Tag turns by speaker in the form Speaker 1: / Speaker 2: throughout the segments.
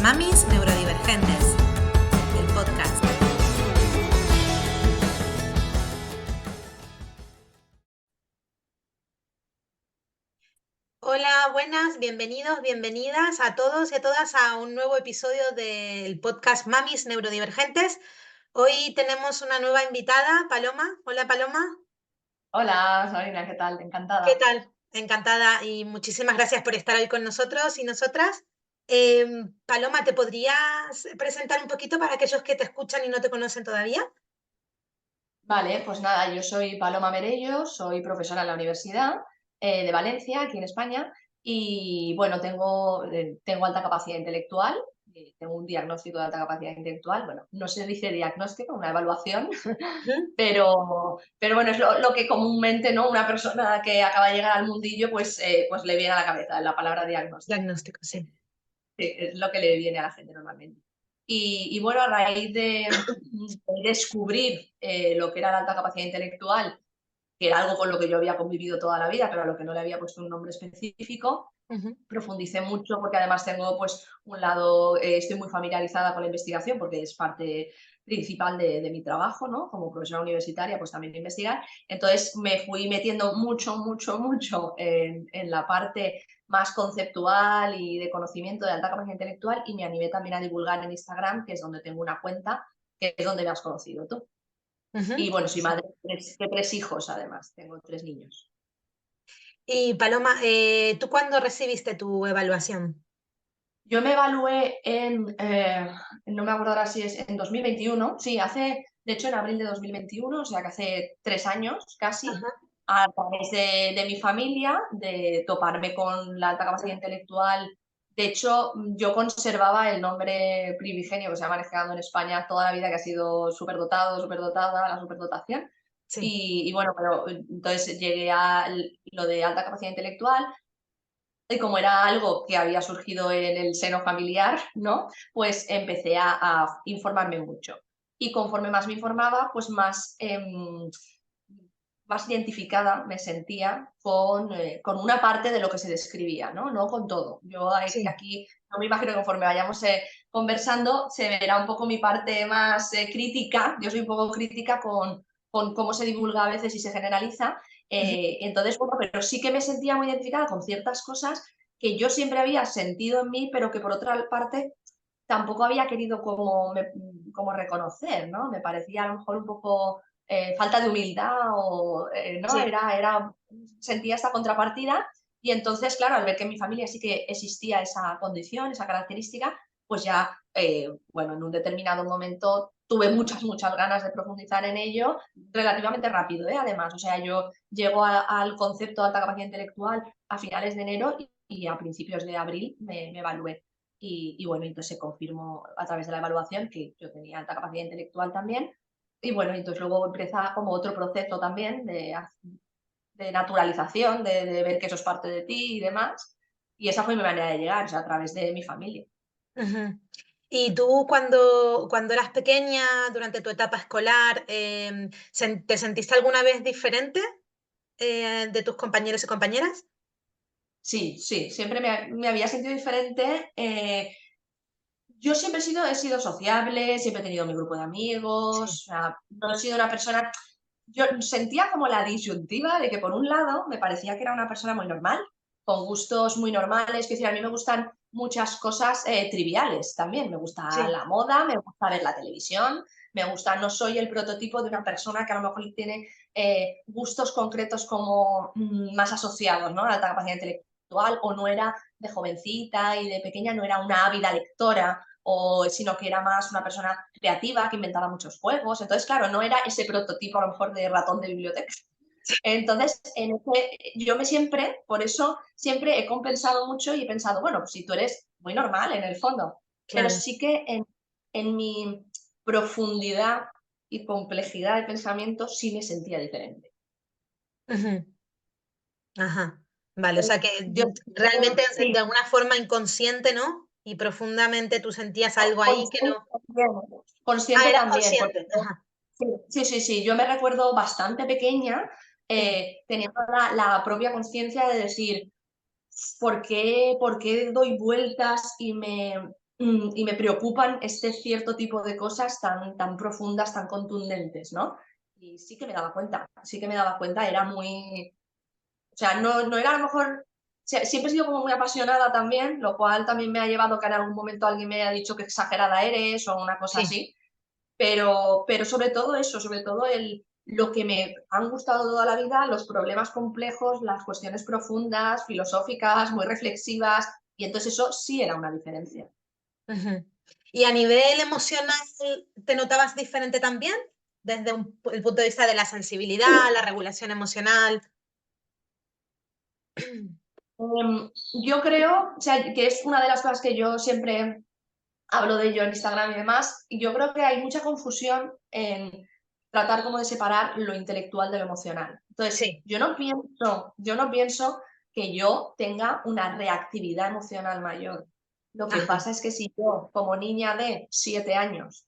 Speaker 1: Mamis Neurodivergentes, el podcast. Hola, buenas, bienvenidos, bienvenidas a todos y a todas a un nuevo episodio del podcast Mamis Neurodivergentes. Hoy tenemos una nueva invitada, Paloma. Hola, Paloma.
Speaker 2: Hola, Sabrina, ¿qué tal?
Speaker 1: ¿Qué
Speaker 2: Encantada.
Speaker 1: tal? Encantada y muchísimas gracias por estar hoy con nosotros y nosotras. Paloma, ¿te podrías presentar un poquito para aquellos que te escuchan y no te conocen todavía?
Speaker 2: Vale, pues nada, yo soy Paloma Merello, soy profesora en la Universidad de Valencia, aquí en España, y bueno, tengo alta capacidad intelectual, tengo un diagnóstico de alta capacidad intelectual, bueno, no se dice diagnóstico, una evaluación,
Speaker 1: Ujú.
Speaker 2: pero bueno, es lo que comúnmente, ¿no? Una persona que acaba de llegar al mundillo, pues le viene a la cabeza la palabra diagnóstico.
Speaker 1: Diagnóstico, sí.
Speaker 2: Sí, es lo que le viene a la gente normalmente. Y bueno, a raíz de descubrir lo que era la alta capacidad intelectual, que era algo con lo que yo había convivido toda la vida, pero a lo que no le había puesto un nombre específico,
Speaker 1: Ujú.
Speaker 2: profundicé mucho porque además tengo pues un lado, estoy muy familiarizada con la investigación porque es parte principal de mi trabajo, ¿no? Como profesora universitaria, pues también investigar. Entonces me fui metiendo mucho en la parte más conceptual y de conocimiento de alta capacidad intelectual y me animé también a divulgar en Instagram, que es donde tengo una cuenta, que es donde me has conocido tú.
Speaker 1: Ujú.
Speaker 2: Y bueno, soy
Speaker 1: Sí.
Speaker 2: madre de tres hijos además, tengo 3 niños.
Speaker 1: Y Paloma, ¿tú cuándo recibiste tu evaluación?
Speaker 2: Yo me evalué no me acuerdo ahora si es en 2021, sí, de hecho en abril de 2021, o sea que hace 3 años casi,
Speaker 1: Ajá.
Speaker 2: a través de mi familia, de toparme con la alta capacidad intelectual. De hecho, yo conservaba el nombre primigenio que se ha manejado en España toda la vida, que ha sido superdotado, superdotada, la superdotación.
Speaker 1: Sí.
Speaker 2: Y bueno, pero entonces llegué a lo de alta capacidad intelectual, y como era algo que había surgido en el seno familiar, ¿no? Pues empecé a informarme mucho. Y conforme más me informaba, pues más identificada me sentía con una parte de lo que se describía, ¿no? No con todo. Yo
Speaker 1: Sí.
Speaker 2: aquí no me imagino que conforme vayamos conversando se verá un poco mi parte más crítica. Yo soy un poco crítica con cómo se divulga a veces y se generaliza.
Speaker 1: Ujú.
Speaker 2: Entonces, bueno, pero sí que me sentía muy identificada con ciertas cosas que yo siempre había sentido en mí, pero que por otra parte tampoco había querido como reconocer, ¿no? Me parecía a lo mejor un poco falta de humildad o, ¿no?
Speaker 1: Sí.
Speaker 2: Sentía esta contrapartida y entonces, claro, al ver que en mi familia sí que existía esa condición, esa característica, pues ya, bueno, en un determinado momento tuve muchas ganas de profundizar en ello relativamente rápido, además. O sea, yo llego al concepto de alta capacidad intelectual a finales de enero y a principios de abril me evalué. Y bueno, entonces se confirmó a través de la evaluación que yo tenía alta capacidad intelectual también. Y bueno, entonces luego empieza como otro proceso también de naturalización, de ver que eso es parte de ti y demás. Y esa fue mi manera de llegar, o sea, a través de mi familia.
Speaker 1: Ujú. ¿Y tú cuando eras pequeña, durante tu etapa escolar, te sentiste alguna vez diferente de tus compañeros y compañeras?
Speaker 2: Sí, sí, siempre me había sentido diferente. Yo siempre he sido sociable, siempre he tenido mi grupo de amigos,
Speaker 1: Sí.
Speaker 2: o sea, no he sido una persona. Yo sentía como la disyuntiva de que por un lado me parecía que era una persona muy normal, con gustos muy normales, que decir, a mí me gustan muchas cosas triviales también, me gusta
Speaker 1: Sí.
Speaker 2: la moda, me gusta ver la televisión, no soy el prototipo de una persona que a lo mejor tiene gustos concretos como más asociados, ¿no? A la alta capacidad intelectual, o no era de jovencita y de pequeña, no era una ávida lectora, sino que era más una persona creativa que inventaba muchos juegos. Entonces, claro, no era ese prototipo a lo mejor de ratón de biblioteca. Entonces, yo por eso siempre he compensado mucho y he pensado, bueno, pues si tú eres muy normal en el fondo, pero
Speaker 1: Claro.
Speaker 2: sí que en mi profundidad y complejidad de pensamiento sí me sentía diferente.
Speaker 1: Ujú. Ajá. Vale, o sea que
Speaker 2: Yo,
Speaker 1: realmente
Speaker 2: sí,
Speaker 1: de alguna forma inconsciente, ¿no? Y profundamente tú sentías algo ahí que
Speaker 2: consciente
Speaker 1: no.
Speaker 2: también,
Speaker 1: Ah,
Speaker 2: consciente
Speaker 1: eras
Speaker 2: también, porque
Speaker 1: consciente. Ajá.
Speaker 2: sí, yo me recuerdo bastante pequeña,
Speaker 1: Sí.
Speaker 2: teniendo la propia conciencia de decir, ¿por qué doy vueltas y y me preocupan este cierto tipo de cosas tan profundas, tan contundentes, ¿no? Y sí que me daba cuenta, sí que me daba cuenta, era muy, o sea, no era a lo mejor, siempre he sido como muy apasionada también, lo cual también me ha llevado a que en algún momento alguien me haya dicho que exagerada eres o una cosa
Speaker 1: Sí.
Speaker 2: así, pero sobre todo eso, sobre todo lo que me han gustado toda la vida, los problemas complejos, las cuestiones profundas, filosóficas, muy reflexivas, y entonces eso sí era una diferencia.
Speaker 1: Ujú. ¿Y a nivel emocional te notabas diferente también? Desde el punto de vista de la sensibilidad, la regulación emocional.
Speaker 2: Yo creo, o sea, que es una de las cosas que yo siempre hablo de ello en Instagram y demás, y yo creo que hay mucha confusión en tratar como de separar lo intelectual de lo emocional. Entonces,
Speaker 1: Sí.
Speaker 2: yo no pienso que yo tenga una reactividad emocional mayor. Lo que
Speaker 1: Ajá,
Speaker 2: pasa es que si yo, como niña de 7 años,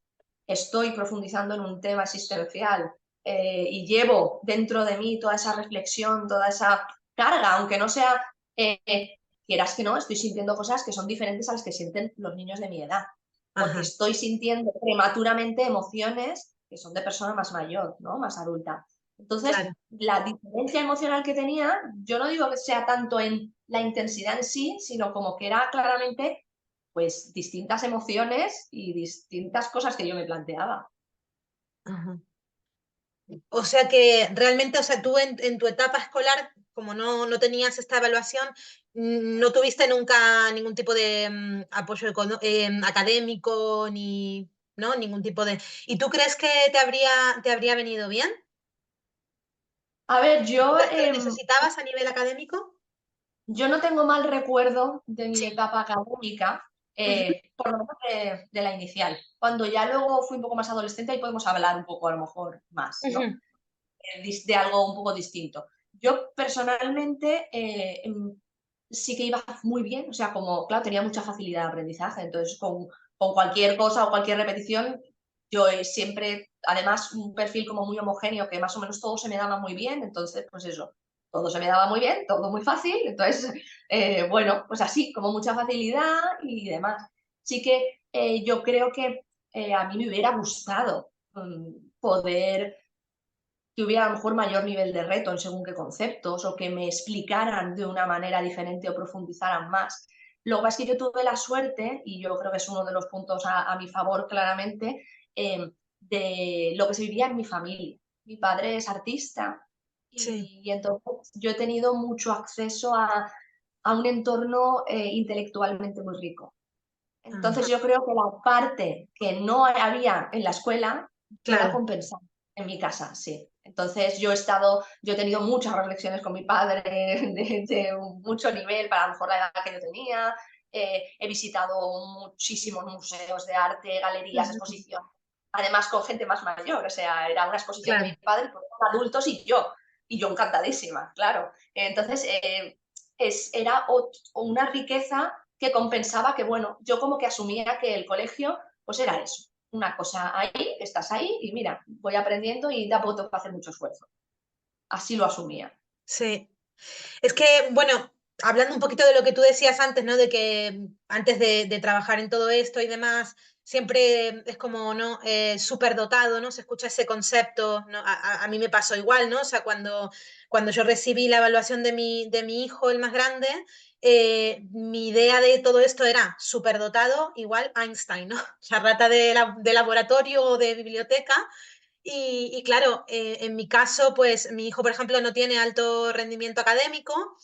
Speaker 2: estoy profundizando en un tema existencial y llevo dentro de mí toda esa reflexión, toda esa carga, aunque no sea, quieras que no, estoy sintiendo cosas que son diferentes a las que sienten los niños de mi edad porque
Speaker 1: ajá,
Speaker 2: estoy sintiendo prematuramente emociones que son de persona más mayor, ¿no? Más adulta. Entonces,
Speaker 1: claro.
Speaker 2: la diferencia emocional que tenía, yo no digo que sea tanto en la intensidad en sí, sino como que era claramente pues distintas emociones y distintas cosas que yo me planteaba.
Speaker 1: Ajá. O sea que realmente, o sea, tú en tu etapa escolar, como no tenías esta evaluación, no tuviste nunca ningún tipo de apoyo académico, ni, ¿no? Ningún tipo de... ¿Y tú crees que te habría venido bien?
Speaker 2: A ver,
Speaker 1: ¿Tú crees que lo necesitabas a nivel académico?
Speaker 2: yo no tengo mal recuerdo de mi
Speaker 1: Sí.
Speaker 2: etapa académica,
Speaker 1: Ujú,
Speaker 2: por lo menos de la inicial. Cuando ya luego fui un poco más adolescente, ahí podemos hablar un poco a lo mejor más, ¿no?
Speaker 1: ujú.
Speaker 2: De algo un poco distinto. Yo personalmente sí que iba muy bien, o sea, como, claro, tenía mucha facilidad de aprendizaje, entonces con cualquier cosa o cualquier repetición, yo siempre, además, un perfil como muy homogéneo, que más o menos todo se me daba muy bien, entonces, pues eso, todo se me daba muy bien, todo muy fácil, entonces, bueno, pues así, como mucha facilidad y demás. Sí que yo creo que a mí me hubiera gustado poder que hubiera a lo mejor mayor nivel de reto en según qué conceptos o que me explicaran de una manera diferente o profundizaran más. Lo que pasa es que yo tuve la suerte, y yo creo que es uno de los puntos a mi favor claramente, de lo que se vivía en mi familia. Mi padre es artista
Speaker 1: Sí.
Speaker 2: y entonces yo he tenido mucho acceso a un entorno intelectualmente muy rico. Entonces
Speaker 1: Ajá,
Speaker 2: yo creo que la parte que no había en la escuela, yo la
Speaker 1: claro.
Speaker 2: compensaba en mi casa, sí. Entonces yo he tenido muchas reflexiones con mi padre de mucho nivel para a lo mejor la edad que yo tenía. He visitado muchísimos museos de arte, galerías,
Speaker 1: Ujú,
Speaker 2: exposiciones, además con gente más mayor, o sea, era una exposición de mi
Speaker 1: claro.
Speaker 2: padre con adultos y yo encantadísima, claro. Entonces, era una riqueza que compensaba que, bueno, yo como que asumía que el colegio, pues era eso, una cosa ahí, estás ahí y mira, voy aprendiendo y tampoco tengo que hacer mucho esfuerzo. Así lo asumía.
Speaker 1: Sí. Es que, bueno, hablando un poquito de lo que tú decías antes, ¿no? De que antes de trabajar en todo esto y demás, siempre es como, ¿no? Súper dotado, ¿no? Se escucha ese concepto, ¿no? A mí me pasó igual, ¿no? O sea, cuando yo recibí la evaluación de mi hijo, el más grande, mi idea de todo esto era súper dotado igual Einstein, ¿no? O sea, rata de laboratorio o de biblioteca. Y claro, en mi caso, pues mi hijo, por ejemplo, no tiene alto rendimiento académico,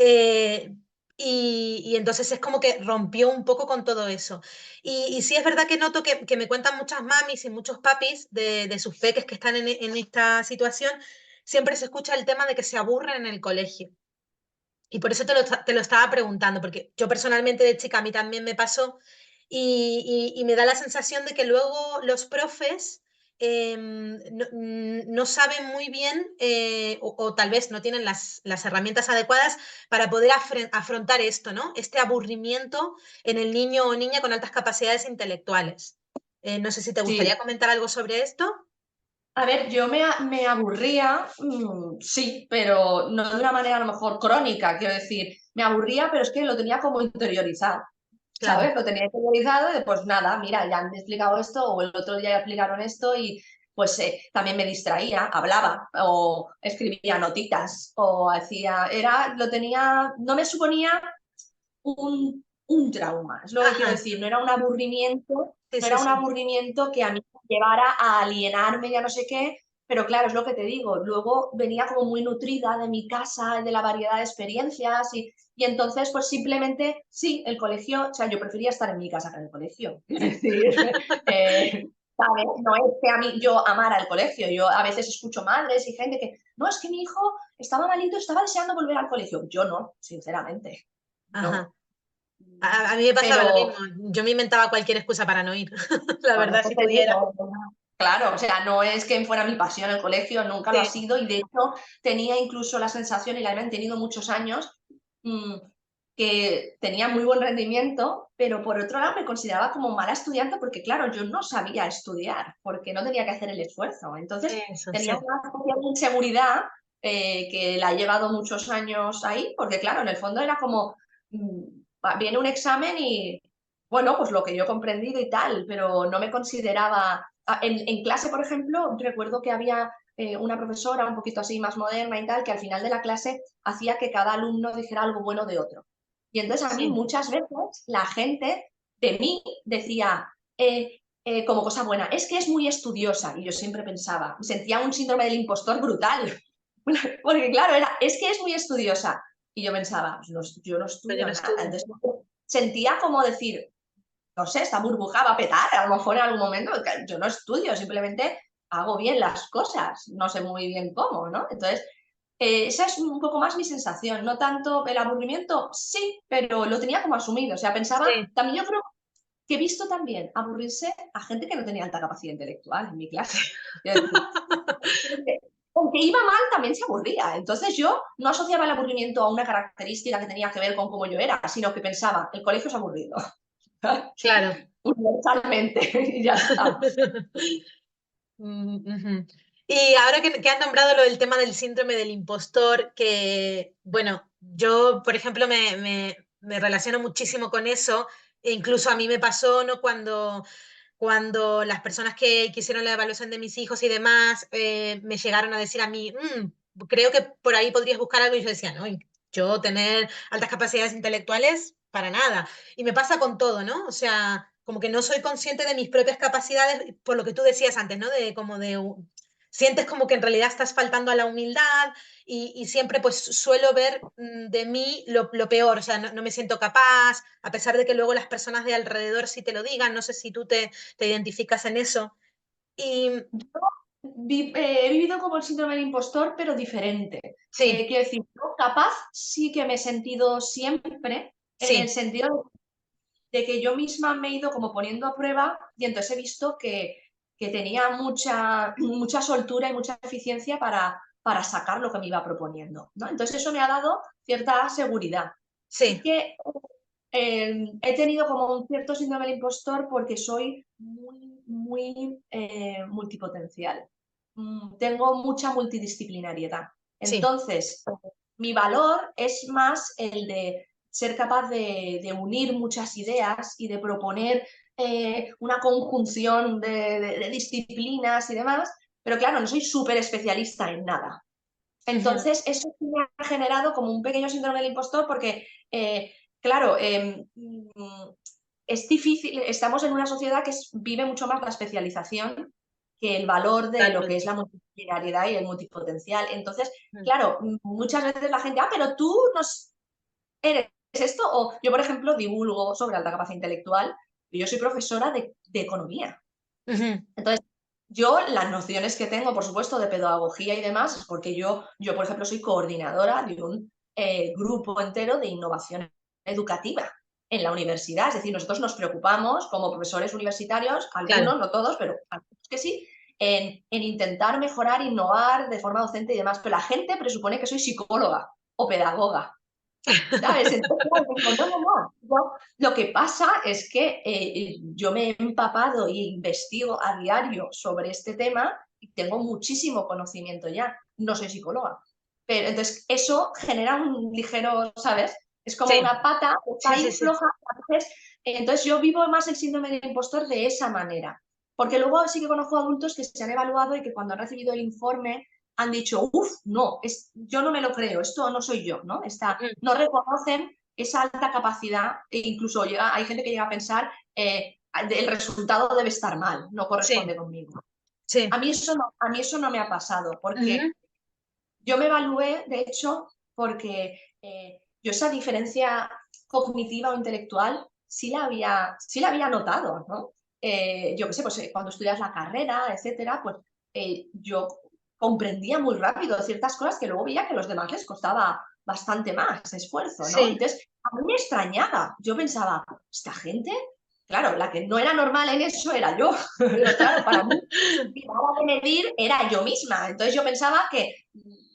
Speaker 1: eh, y entonces es como que rompió un poco con todo eso. Y sí es verdad que noto que me cuentan muchas mamis y muchos papis de sus peques que están en esta situación, siempre se escucha el tema de que se aburren en el colegio. Y por eso te lo estaba preguntando, porque yo personalmente de chica a mí también me pasó y me da la sensación de que luego los profes no saben muy bien o tal vez no tienen las herramientas adecuadas para poder afrontar esto, ¿no? Este aburrimiento en el niño o niña con altas capacidades intelectuales. No sé si te
Speaker 2: Sí.
Speaker 1: gustaría comentar algo sobre esto.
Speaker 2: A ver, yo me aburría, sí, pero no de una manera a lo mejor crónica, quiero decir, me aburría, pero es que lo tenía como interiorizado.
Speaker 1: claro.
Speaker 2: ¿sabes? Lo tenía interiorizado y pues nada, mira, ya han explicado esto o el otro día ya explicaron esto y pues también me distraía, hablaba o escribía notitas o hacía, lo tenía, no me suponía un trauma, es lo que quiero
Speaker 1: Ajá,
Speaker 2: decir, no era un aburrimiento,
Speaker 1: sí,
Speaker 2: no
Speaker 1: sí,
Speaker 2: era un
Speaker 1: sí.
Speaker 2: aburrimiento que a mí me llevara a alienarme, ya no sé qué, pero claro, es lo que te digo, luego venía como muy nutrida de mi casa, de la variedad de experiencias y entonces pues simplemente, sí, el colegio, o sea, yo prefería estar en mi casa que en el colegio, es decir, ¿sabes? No es que a mí yo amara el colegio, yo a veces escucho madres y gente que, no, es que mi hijo estaba malito, estaba deseando volver al colegio, yo no, sinceramente, no.
Speaker 1: Ajá. A mí me pasaba lo
Speaker 2: Pero,
Speaker 1: mismo. Yo me inventaba cualquier excusa para no ir, la
Speaker 2: por
Speaker 1: verdad,
Speaker 2: eso
Speaker 1: si
Speaker 2: te
Speaker 1: pudiera.
Speaker 2: digo, claro, o sea, no es que fuera mi pasión el colegio, nunca lo ha
Speaker 1: Sí,
Speaker 2: sido y de hecho tenía incluso la sensación, y la he mantenido muchos años, mm, que tenía muy buen rendimiento, pero por otro lado me consideraba como mala estudiante porque, claro, yo no sabía estudiar, porque no tenía que hacer el esfuerzo. Entonces
Speaker 1: eso,
Speaker 2: tenía
Speaker 1: sí.
Speaker 2: una especial inseguridad que la he llevado muchos años ahí, porque, claro, en el fondo era como, viene un examen y bueno, pues lo que yo he comprendido y tal, pero no me consideraba... En clase, por ejemplo, recuerdo que había una profesora un poquito así más moderna y tal, que al final de la clase hacía que cada alumno dijera algo bueno de otro. Y entonces a mí
Speaker 1: Sí.
Speaker 2: muchas veces la gente de mí decía como cosa buena, es que es muy estudiosa. Y yo siempre pensaba, sentía un síndrome del impostor brutal. Porque claro, es que es muy estudiosa. Y yo pensaba, pues no, yo no
Speaker 1: Pero yo
Speaker 2: estudio
Speaker 1: no
Speaker 2: nada.
Speaker 1: estudio.
Speaker 2: Entonces sentía como decir, no sé, esta burbuja va a petar a lo mejor en algún momento, yo no estudio, simplemente hago bien las cosas, no sé muy bien cómo, ¿no? Entonces, esa es un poco más mi sensación, no tanto el aburrimiento, sí, pero lo tenía como asumido, o sea, pensaba,
Speaker 1: Sí.
Speaker 2: también yo creo que he visto también aburrirse a gente que no tenía alta capacidad intelectual en mi clase. Es decir, aunque iba mal, también se aburría. Entonces yo no asociaba el aburrimiento a una característica que tenía que ver con cómo yo era, sino que pensaba, el colegio es aburrido.
Speaker 1: Claro.
Speaker 2: Universalmente, y ya está.
Speaker 1: Ujú. Y ahora que has nombrado lo del tema del síndrome del impostor, que, bueno, yo, por ejemplo, me relaciono muchísimo con eso, e incluso a mí me pasó, ¿no? Cuando las personas que hicieron la evaluación de mis hijos y demás me llegaron a decir a mí, creo que por ahí podrías buscar algo", y yo decía, no, yo tener altas capacidades intelectuales, para nada. Y me pasa con todo, ¿no? O sea, como que no soy consciente de mis propias capacidades, por lo que tú decías antes, ¿no? De como de... Sientes como que en realidad estás faltando a la humildad y siempre pues suelo ver de mí lo peor, o sea, no me siento capaz, a pesar de que luego las personas de alrededor sí te lo digan, no sé si tú te identificas en eso. Y
Speaker 2: He vivido como el síndrome del impostor, pero diferente.
Speaker 1: sí,
Speaker 2: Quiero decir, yo capaz sí que me he sentido siempre en el
Speaker 1: sí,
Speaker 2: sentido de que yo misma me he ido como poniendo a prueba y entonces he visto que tenía mucha soltura y mucha eficiencia para sacar lo que me iba proponiendo, ¿no? Entonces eso me ha dado cierta seguridad. Sí
Speaker 1: sí,
Speaker 2: que he tenido como un cierto síndrome del impostor porque soy muy multipotencial. Tengo mucha multidisciplinariedad.
Speaker 1: sí.
Speaker 2: Entonces, mi valor es más el de ser capaz de unir muchas ideas y de proponer una conjunción de disciplinas y demás, pero claro, no soy súper especialista en nada.
Speaker 1: Ujú.
Speaker 2: Entonces, eso sí me ha generado como un pequeño síndrome del impostor porque, claro, es difícil, estamos en una sociedad que vive mucho más la especialización que el valor de lo que es
Speaker 1: Totalmente.
Speaker 2: la multidisciplinariedad y el multipotencial. Entonces,
Speaker 1: Mm.
Speaker 2: claro, muchas veces la gente, pero tú no eres esto, o yo, por ejemplo, divulgo sobre alta capacidad intelectual y yo soy profesora de economía.
Speaker 1: Ujú.
Speaker 2: Entonces, yo las nociones que tengo, por supuesto, de pedagogía y demás, es porque yo por ejemplo, soy coordinadora de un grupo entero de innovación educativa en la universidad. Es decir, nosotros nos preocupamos como profesores universitarios,
Speaker 1: Claro.
Speaker 2: algunos, no todos, pero algunos que sí, en intentar mejorar, innovar de forma docente y demás. Pero la gente presupone que soy psicóloga o pedagoga. ¿Sabes? Entonces, claro, digo, no, no, no. Lo que pasa es que yo me he empapado e investigo a diario sobre este tema y tengo muchísimo conocimiento ya. No soy psicóloga. Pero entonces eso genera un ligero, ¿sabes? Es como
Speaker 1: Sí,
Speaker 2: una pata que está
Speaker 1: sí, sí,
Speaker 2: ahí
Speaker 1: sí.
Speaker 2: floja. Entonces, Entonces yo vivo más el síndrome del impostor de esa manera, porque luego sí que conozco adultos que se han evaluado y que cuando han recibido el informe han dicho, uff, no, yo no me lo creo, esto no soy yo, ¿no? No reconocen esa alta capacidad e incluso hay gente que llega a pensar, el resultado debe estar mal, no
Speaker 1: Sí,
Speaker 2: corresponde conmigo.
Speaker 1: sí.
Speaker 2: A mí eso no me ha pasado,
Speaker 1: Ujú.
Speaker 2: porque yo me evalué, de hecho, porque yo esa diferencia cognitiva o intelectual sí la había notado, ¿no? Yo qué sé, pues cuando estudias la carrera, etcétera, pues yo comprendía muy rápido ciertas cosas que luego veía que a los demás les costaba bastante más esfuerzo, ¿no?
Speaker 1: Sí,
Speaker 2: Entonces, a mí me extrañaba. Yo pensaba, esta gente, claro, la que no era normal en eso era yo. Pero claro, para mí, mi vara de medir era yo misma. Entonces yo pensaba que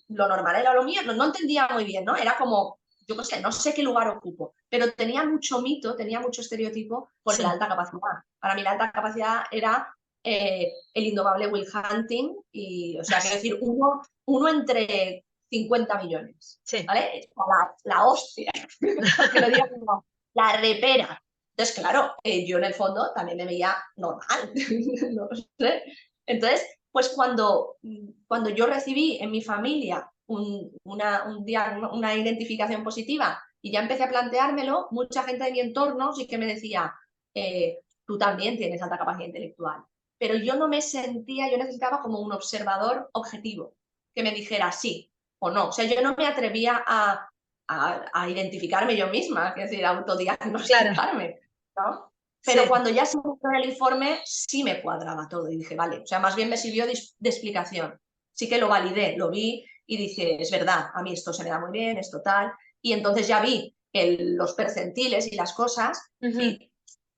Speaker 2: lo normal era lo mío, no entendía muy bien, ¿no? Era como, yo qué sé, no sé qué lugar ocupo, pero tenía mucho mito, tenía mucho estereotipo por la
Speaker 1: sí.
Speaker 2: alta capacidad. Para mí la alta capacidad era el indomable Will Hunting, y, o sea, quiero decir, uno entre 50 millones,
Speaker 1: Sí.
Speaker 2: ¿vale? La hostia, que lo diga como la repera. Entonces, claro, yo en el fondo también me veía normal, no sé. Entonces, pues cuando yo recibí en mi familia una identificación positiva y ya empecé a planteármelo, mucha gente de mi entorno sí que me decía, tú también tienes alta capacidad intelectual. Pero yo no me sentía, yo necesitaba como un observador objetivo, que me dijera sí o no. O sea, yo no me atrevía a identificarme yo misma, es decir, a
Speaker 1: Claro,
Speaker 2: autodiagnosticarme, ¿no? Pero
Speaker 1: sí.
Speaker 2: cuando ya se mostró en el informe, sí me cuadraba todo y dije, vale, o sea, más bien me sirvió de explicación. Sí que lo validé, lo vi y dije, es verdad, a mí esto se me da muy bien, esto tal. Y entonces ya vi los percentiles y las cosas
Speaker 1: Ujú.
Speaker 2: y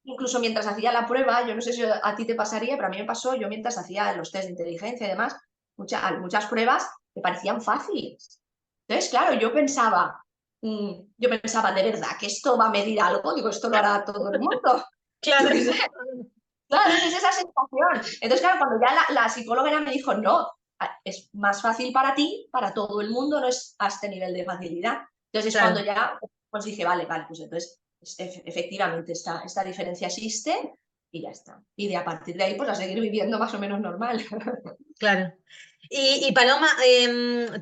Speaker 2: incluso mientras hacía la prueba, yo no sé si a ti te pasaría, pero a mí me pasó, yo mientras hacía los test de inteligencia y demás, muchas pruebas me parecían fáciles. Entonces, claro, yo pensaba, de verdad, que esto va a medir algo, digo, esto lo hará todo el mundo. Yo
Speaker 1: Claro.
Speaker 2: qué sé, claro, es esa sensación. Entonces, claro, cuando ya la psicóloga ya me dijo, no, es más fácil para ti, para todo el mundo, no es a este nivel de facilidad. Entonces es cuando
Speaker 1: Claro,
Speaker 2: ya pues dije, vale, vale, pues entonces efectivamente esta diferencia existe y ya está. Y de a partir de ahí, pues a seguir viviendo más o menos normal.
Speaker 1: claro. Y Paloma,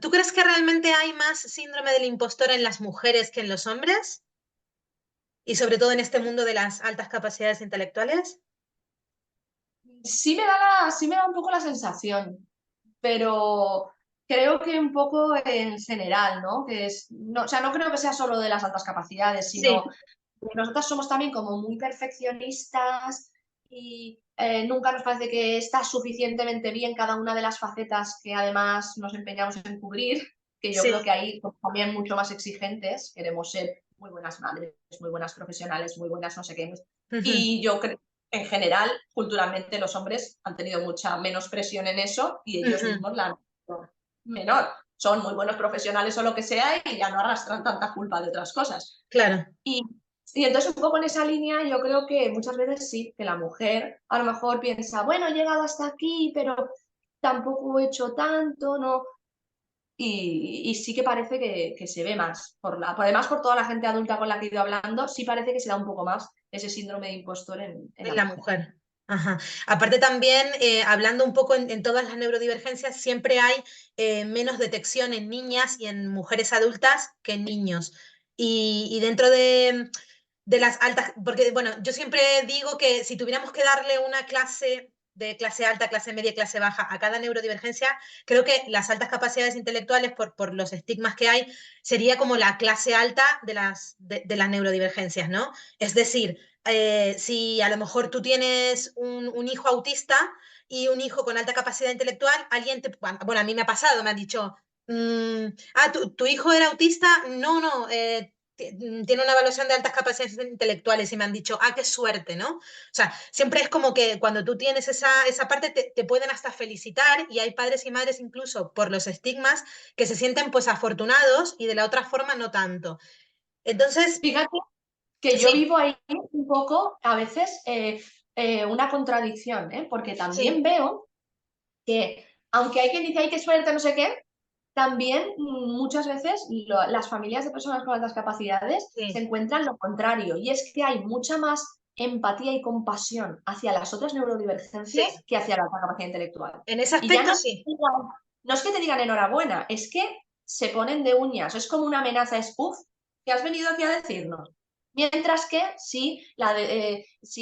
Speaker 1: ¿tú crees que realmente hay más síndrome del impostor en las mujeres que en los hombres? Y sobre todo en este mundo de las altas capacidades intelectuales.
Speaker 2: Sí me da un poco la sensación, pero creo que un poco en general, ¿no? No, o sea, no creo que sea solo de las altas capacidades,
Speaker 1: Sí,
Speaker 2: sino que nosotras somos también como muy perfeccionistas y nunca nos parece que está suficientemente bien cada una de las facetas que además nos empeñamos en cubrir, que yo
Speaker 1: sí.
Speaker 2: creo que ahí somos también mucho más exigentes, queremos ser muy buenas madres, muy buenas profesionales, muy buenas no sé qué.
Speaker 1: Ujú.
Speaker 2: Y yo creo en general, culturalmente los hombres han tenido mucha menos presión en eso y ellos
Speaker 1: Ujú.
Speaker 2: mismos la han hecho menor. Son muy buenos profesionales o lo que sea y ya no arrastran tanta culpa de otras cosas.
Speaker 1: Claro,
Speaker 2: Y, y entonces un poco en esa línea yo creo que muchas veces sí, que la mujer a lo mejor piensa, bueno, he llegado hasta aquí, pero tampoco he hecho tanto, ¿no? Y sí que parece que se ve más. Además, por toda la gente adulta con la que he ido hablando, sí parece que se da un poco más ese síndrome de impostor en
Speaker 1: en
Speaker 2: la
Speaker 1: la
Speaker 2: mujer.
Speaker 1: mujer. Ajá. Aparte también, hablando un poco en todas las neurodivergencias, siempre hay menos detección en niñas y en mujeres adultas que en niños. Y dentro de las altas, porque bueno, yo siempre digo que si tuviéramos que darle una clase de clase alta, clase media, clase baja a cada neurodivergencia, creo que las altas capacidades intelectuales, por los estigmas que hay, sería como la clase alta de las neurodivergencias, ¿no? Es decir, si a lo mejor tú tienes un hijo autista y un hijo con alta capacidad intelectual, alguien te, bueno, a mí me ha pasado, me han dicho, ¿tu hijo era autista? No, no, tiene una evaluación de altas capacidades intelectuales y me han dicho, qué suerte, ¿no? O sea, siempre es como que cuando tú tienes esa parte te pueden hasta felicitar y hay padres y madres incluso por los estigmas que se sienten pues afortunados y de la otra forma no tanto. Entonces,
Speaker 2: Fíjate que yo
Speaker 1: sí,
Speaker 2: vivo ahí un poco, a veces, una contradicción, ¿eh? Porque también
Speaker 1: sí,
Speaker 2: veo que, aunque hay quien dice, ay, qué suerte, no sé qué, también muchas veces las familias de personas con altas capacidades se
Speaker 1: sí,
Speaker 2: encuentran lo contrario, y es que hay mucha más empatía y compasión hacia las otras
Speaker 1: Sí,
Speaker 2: neurodivergencias que hacia la capacidad intelectual.
Speaker 1: en ese
Speaker 2: Y ya
Speaker 1: aspecto sí.
Speaker 2: no es que te digan enhorabuena, es que se ponen de uñas, es como una amenaza, es uff, ¿qué has venido aquí a decirnos? Mientras que si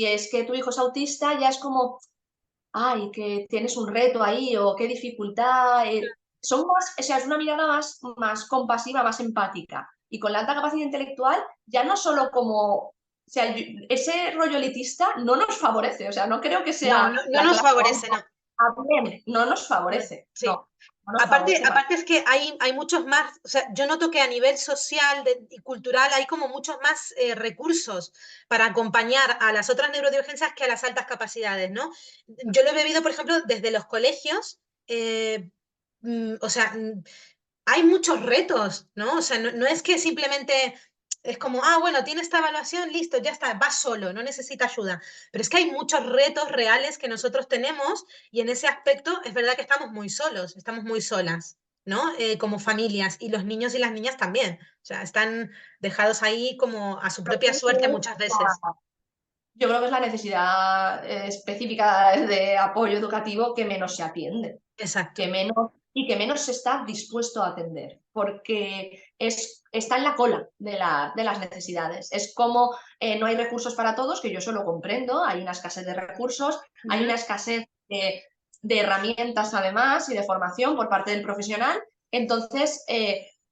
Speaker 2: es que tu hijo es autista, ya es como, ay, que tienes un reto ahí o qué dificultad. Son más, o sea, es una mirada más compasiva, más empática. Y con la alta capacidad intelectual, ya no solo como, o sea, ese rollo elitista no nos favorece, o sea, no creo que
Speaker 1: No,
Speaker 2: sea
Speaker 1: no
Speaker 2: la
Speaker 1: nos
Speaker 2: clase
Speaker 1: favorece, no.
Speaker 2: alta a bien, no nos
Speaker 1: No,
Speaker 2: favorece,
Speaker 1: sí.
Speaker 2: no nos
Speaker 1: Aparte,
Speaker 2: favorece para
Speaker 1: aparte es que hay muchos más, o sea, yo noto que a nivel social y cultural hay como muchos más recursos para acompañar a las otras neurodivergencias que a las altas capacidades, ¿no? Yo lo he vivido, por ejemplo, desde los colegios, o sea, hay muchos retos, ¿no? O sea, no es que simplemente es como, ah, bueno, tiene esta evaluación, listo, ya está, va solo, no necesita ayuda. Pero es que hay muchos retos reales que nosotros tenemos y en ese aspecto es verdad que estamos muy solos, estamos muy solas, ¿no? Como familias y los niños y las niñas también. O sea, están dejados ahí como a su propia suerte muchas veces.
Speaker 2: yo creo que es la necesidad específica de apoyo educativo que menos se atiende.
Speaker 1: Exacto.
Speaker 2: Que menos se está dispuesto a atender, porque está en la cola de las necesidades. Es como no hay recursos para todos, que yo eso lo comprendo, hay una escasez de recursos, hay
Speaker 1: Ujú,
Speaker 2: una escasez de herramientas además y de formación por parte del profesional. Entonces,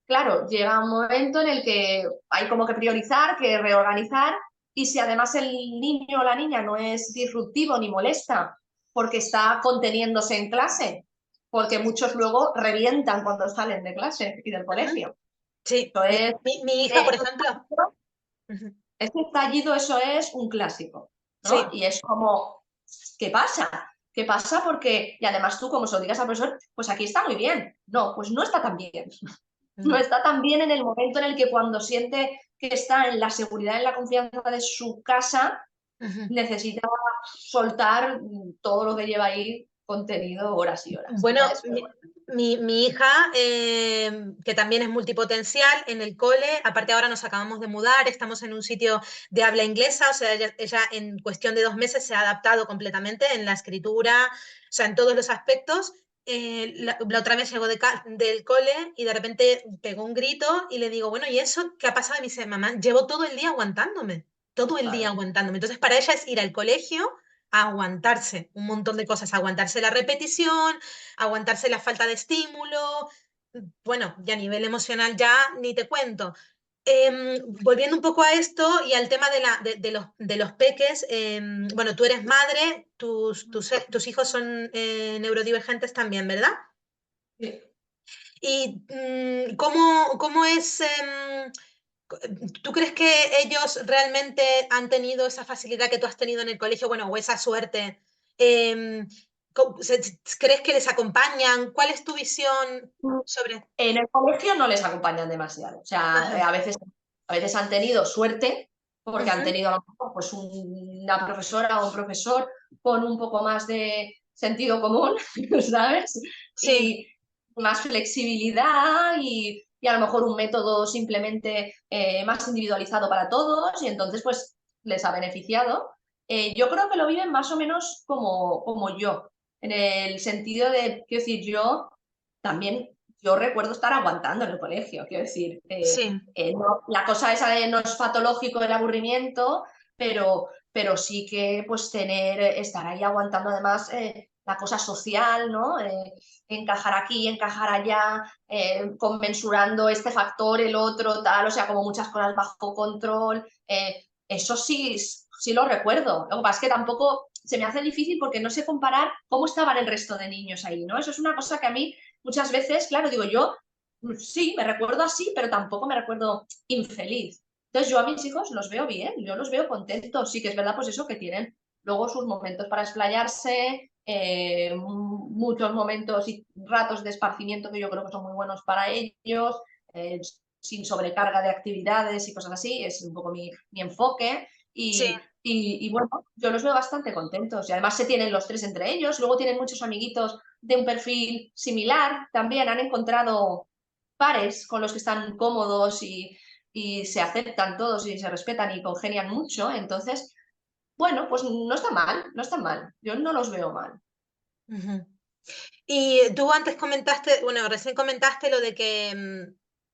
Speaker 2: claro, llega un momento en el que hay como que priorizar, que reorganizar, y si además el niño o la niña no es disruptivo ni molesta porque está conteniéndose en clase, porque muchos luego revientan cuando salen de clase y del
Speaker 1: ujú.
Speaker 2: colegio.
Speaker 1: Sí,
Speaker 2: Entonces,
Speaker 1: mi hija, por ejemplo. Ujú.
Speaker 2: este estallido, eso es un clásico, ¿no?
Speaker 1: Sí.
Speaker 2: Y es como, ¿qué pasa? ¿Qué pasa? Porque, y además tú, como se lo digas al profesor, pues aquí está muy bien. No, pues no está tan bien. No
Speaker 1: No.
Speaker 2: está tan bien en el momento en el que cuando siente que está en la seguridad, en la confianza de su casa,
Speaker 1: Ujú.
Speaker 2: necesita soltar todo lo que lleva ahí contenido horas y horas.
Speaker 1: Bueno,
Speaker 2: Entonces, pues bueno.
Speaker 1: mi hija, que también es multipotencial en el cole, aparte ahora nos acabamos de mudar, estamos en un sitio de habla inglesa, o sea, ella en cuestión de 2 meses se ha adaptado completamente en la escritura, o sea, en todos los aspectos. La otra vez llegó del cole y de repente pegó un grito y le digo, bueno, ¿y eso qué ha pasado? Y me dice, mamá, llevo todo el día aguantándome, todo el día
Speaker 2: Claro.
Speaker 1: aguantándome. Entonces, para ella es ir al colegio a aguantarse un montón de cosas, aguantarse la repetición, aguantarse la falta de estímulo, bueno, y a nivel emocional ya ni te cuento. Volviendo un poco a esto y al tema de los peques, bueno, tú eres madre, tus hijos son neurodivergentes también, ¿verdad?
Speaker 2: Sí.
Speaker 1: ¿Y cómo es, tú crees que ellos realmente han tenido esa facilidad que tú has tenido en el colegio, bueno, o esa suerte? Em, ¿Crees que les acompañan? ¿Cuál es tu visión sobre?
Speaker 2: En el colegio no les acompañan demasiado. O sea,
Speaker 1: Ajá.
Speaker 2: a veces han tenido suerte porque han
Speaker 1: Ujú.
Speaker 2: tenido a lo mejor pues, una profesora o un profesor con un poco más de sentido común, ¿sabes?
Speaker 1: Sí.
Speaker 2: Y más flexibilidad y a lo mejor un método simplemente más individualizado para todos y entonces pues les ha beneficiado. Yo creo que lo viven más o menos como yo, en el sentido de, quiero decir, también yo recuerdo estar aguantando en el colegio, quiero decir,
Speaker 1: Sí.
Speaker 2: la cosa esa de no es patológico el aburrimiento, pero sí que pues estar ahí aguantando además la cosa social, ¿no? Encajar aquí, encajar allá, conmensurando este factor, el otro, tal, o sea, como muchas cosas bajo control. Eso sí, sí lo recuerdo. Lo que pasa es que tampoco se me hace difícil porque no sé comparar cómo estaban el resto de niños ahí, ¿no? Eso es una cosa que a mí muchas veces, claro, digo yo, sí, me recuerdo así, pero tampoco me recuerdo infeliz. Entonces yo a mis hijos los veo bien, yo los veo contentos, sí que es verdad pues eso que tienen luego sus momentos para explayarse, muchos momentos y ratos de esparcimiento que yo creo que son muy buenos para ellos, eh, sin sobrecarga de actividades y cosas así, es un poco mi enfoque
Speaker 1: Sí.
Speaker 2: y bueno, yo los veo bastante contentos y además se tienen los tres entre ellos, luego tienen muchos amiguitos de un perfil similar, también han encontrado pares con los que están cómodos y se aceptan todos y se respetan y congenian mucho, entonces bueno, pues no está mal, no está mal. Yo no los veo mal.
Speaker 1: Ujú. Y tú antes comentaste, bueno, recién comentaste lo de que